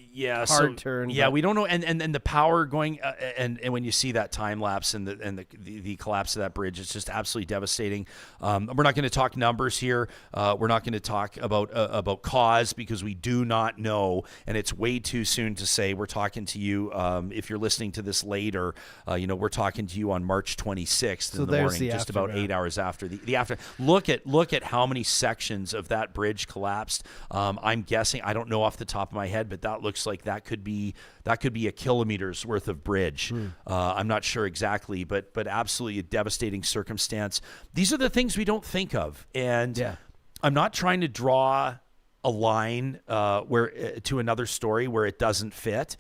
hard turn. Yeah, we don't know, and the power going, and when you see that time lapse and the collapse of that bridge, it's just absolutely devastating. We're not going to talk numbers here. We're not going to talk about cause, because we do not know, and it's way too soon to say. We're talking to you if you're listening to this later. We're talking to you on March 26th in the morning, just about 8 hours after the after. Look at how many sections of that bridge collapsed. I'm guessing, I don't know off the top of my head, but that looks like that could be a kilometer's worth of bridge. I'm not sure exactly, but absolutely a devastating circumstance. These are the things we don't think of, and I'm not trying to draw a line to another story where it doesn't fit.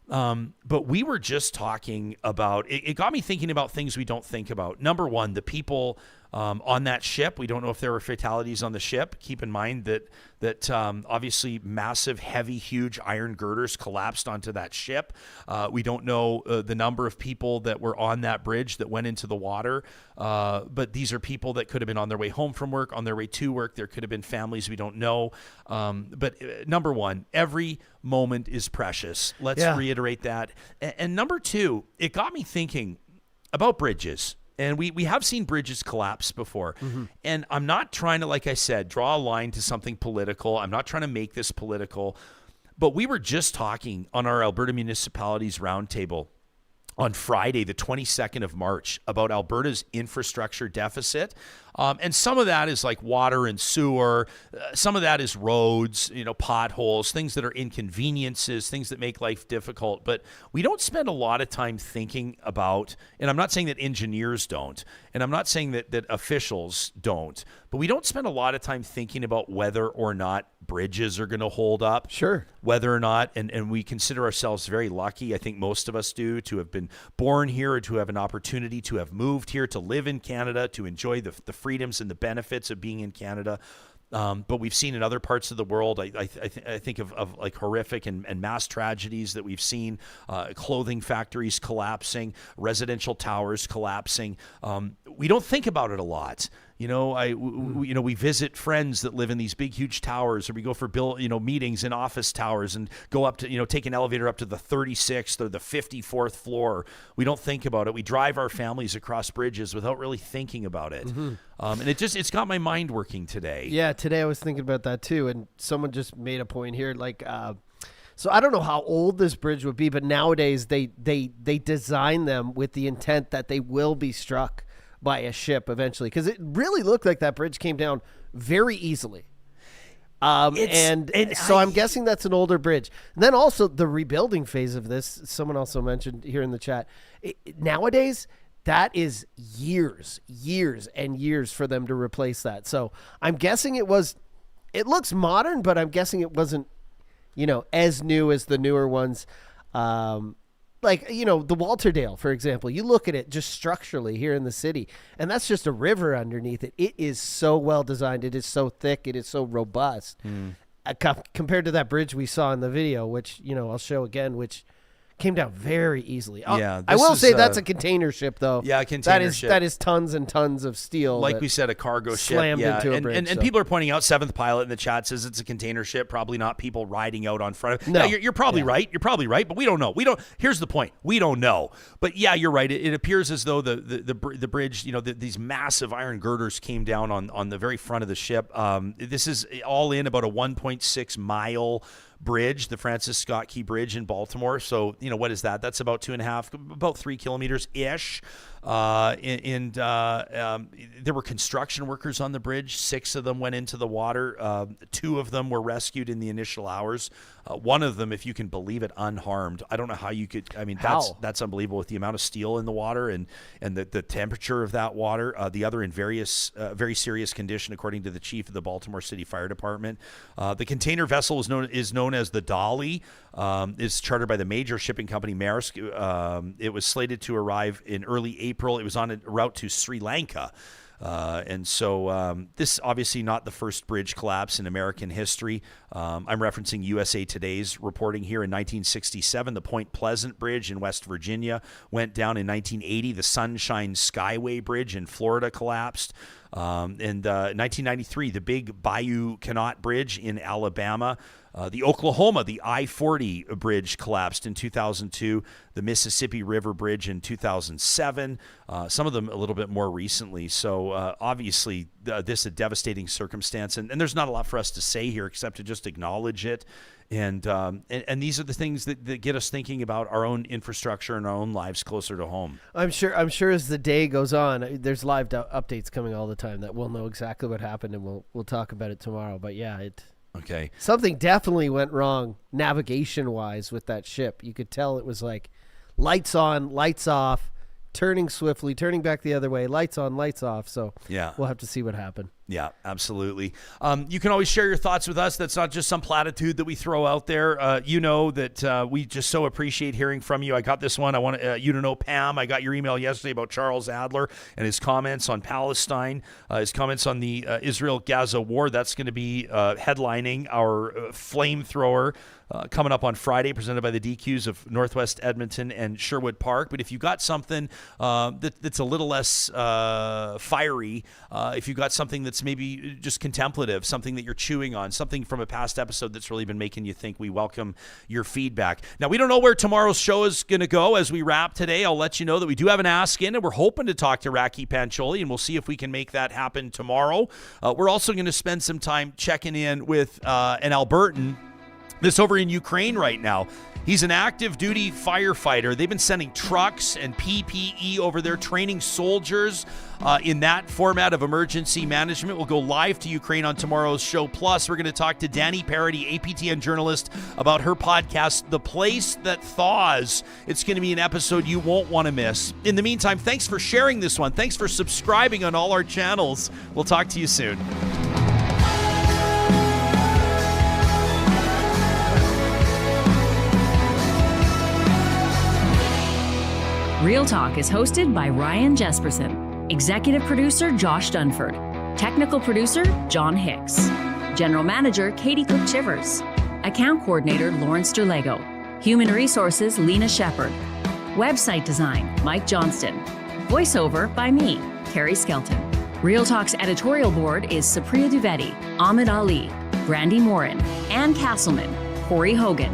But we were just talking about, it got me thinking about things we don't think about. Number one, the people on that ship. We don't know if there were fatalities on the ship. Keep in mind that obviously massive, heavy, huge iron girders collapsed onto that ship. We don't know the number of people that were on that bridge that went into the water. But these are people that could have been on their way home from work, on their way to work. There could have been families we don't know. But number one, every moment is precious. Let's reiterate that. And number two, it got me thinking about bridges. And we have seen bridges collapse before. And I'm not trying to, like I said, draw a line to something political. I'm not trying to make this political. But we were just talking on our Alberta Municipalities Roundtable on Friday, the 22nd of March, about Alberta's infrastructure deficit. And some of that is like water and sewer. Some of that is roads, potholes, things that are inconveniences, things that make life difficult. But we don't spend a lot of time thinking about, and I'm not saying that engineers don't, and I'm not saying that officials don't, but we don't spend a lot of time thinking about whether or not bridges are going to hold up. Sure. Whether or not, and we consider ourselves very lucky, I think most of us do, to have been born here, or to have an opportunity to have moved here, to live in Canada, to enjoy the freedoms and the benefits of being in Canada. But we've seen in other parts of the world, I think of like horrific and mass tragedies that we've seen, clothing factories collapsing, residential towers collapsing. We don't think about it a lot. We visit friends that live in these big, huge towers, or we go for meetings in office towers and go up to, take an elevator up to the 36th or the 54th floor. We don't think about it. We drive our families across bridges without really thinking about it. And it's got my mind working today. Yeah, today I was thinking about that too. And someone just made a point here, so I don't know how old this bridge would be, but nowadays they design them with the intent that they will be struck by a ship eventually, because it really looked like that bridge came down very easily. So I'm guessing that's an older bridge. And then also the rebuilding phase of this, someone also mentioned here in the chat, nowadays, that is years and years for them to replace that. So I'm guessing it looks modern, but I'm guessing it wasn't, as new as the newer ones. Like, the Walterdale, for example, you look at it just structurally here in the city, and that's just a river underneath it. It is so well designed. It is so thick. It is so robust compared to that bridge we saw in the video, which, I'll show again, which came down very easily. Yeah, I will say that's a container ship, though. Yeah, a container ship. That is tons and tons of steel. Like we said, a cargo ship. Slammed into a bridge. And people are pointing out, Seventh Pilot in the chat says it's a container ship, probably not people riding out on front of it. No. Yeah, you're probably right. You're probably right, but we don't know. Here's the point. We don't know. But yeah, you're right. It appears as though the bridge, these massive iron girders came down on the very front of the ship. This is all in about a 1.6 mile bridge, the Francis Scott Key Bridge in Baltimore. So, what is that? That's about about 3 kilometers ish. There were construction workers on the bridge. 6 of them went into the water. 2 of them were rescued in the initial hours. One of them, if you can believe it, unharmed. I don't know how you could. I mean, that's unbelievable with the amount of steel in the water and the temperature of that water. The other in very serious condition, according to the chief of the Baltimore City Fire Department. The container vessel is known as the Dolly. Is chartered by the major shipping company Maersk. It was slated to arrive in early April. It was on a route to Sri Lanka. And so this obviously not the first bridge collapse in American history. I'm referencing USA Today's reporting here. In 1967, the Point Pleasant Bridge in West Virginia went down. In 1980, the Sunshine Skyway Bridge in Florida collapsed. In 1993, the Big Bayou Canot Bridge in Alabama. The Oklahoma, the I-40 bridge collapsed in 2002. The Mississippi River Bridge in 2007. Some of them a little bit more recently. So obviously, this is a devastating circumstance. And there's not a lot for us to say here except to just acknowledge it. And these are the things that get us thinking about our own infrastructure and our own lives closer to home. I'm sure as the day goes on, there's live updates coming all the time that we'll know exactly what happened, and we'll talk about it tomorrow. But yeah, okay. Something definitely went wrong navigation-wise with that ship. You could tell it was like lights on, lights off, turning swiftly, turning back the other way, lights on, lights off. So yeah, we'll have to see what happened. Yeah, absolutely. You can always share your thoughts with us. That's not just some platitude that we throw out there. You know that we just so appreciate hearing from you. I got this one. I want you to know, Pam, I got your email yesterday about Charles Adler and his comments on Palestine, his comments on the Israel-Gaza war. That's going to be headlining our flamethrower coming up on Friday, presented by the DQs of Northwest Edmonton and Sherwood Park. But if you got something that's a little less fiery, if you got something that's maybe just contemplative, something that you're chewing on, something from a past episode that's really been making you think, we welcome your feedback. Now, we don't know where tomorrow's show is going to go as we wrap today. I'll let you know that we do have an Ask In, and we're hoping to talk to Rakhi Pancholi, and we'll see if we can make that happen tomorrow. We're also going to spend some time checking in with an Albertan that's over in Ukraine right now. He's an active duty firefighter. They've been sending trucks and PPE over there, training soldiers in that format of emergency management. We'll go live to Ukraine on tomorrow's show. Plus, we're going to talk to Danny Parody, APTN journalist, about her podcast, The Place That Thaws. It's going to be an episode you won't want to miss. In the meantime, thanks for sharing this one. Thanks for subscribing on all our channels. We'll talk to you soon. Real Talk is hosted by Ryan Jesperson, executive producer Josh Dunford, technical producer John Hicks, general manager Katie Cook-Chivers, account coordinator Lawrence Derlego, human resources Lena Shepard, website design Mike Johnston, voiceover by me, Carrie Skelton. Real Talk's editorial board is Supriya Dwivedi, Ahmed Ali, Brandy Morin, Ann Castleman, Corey Hogan,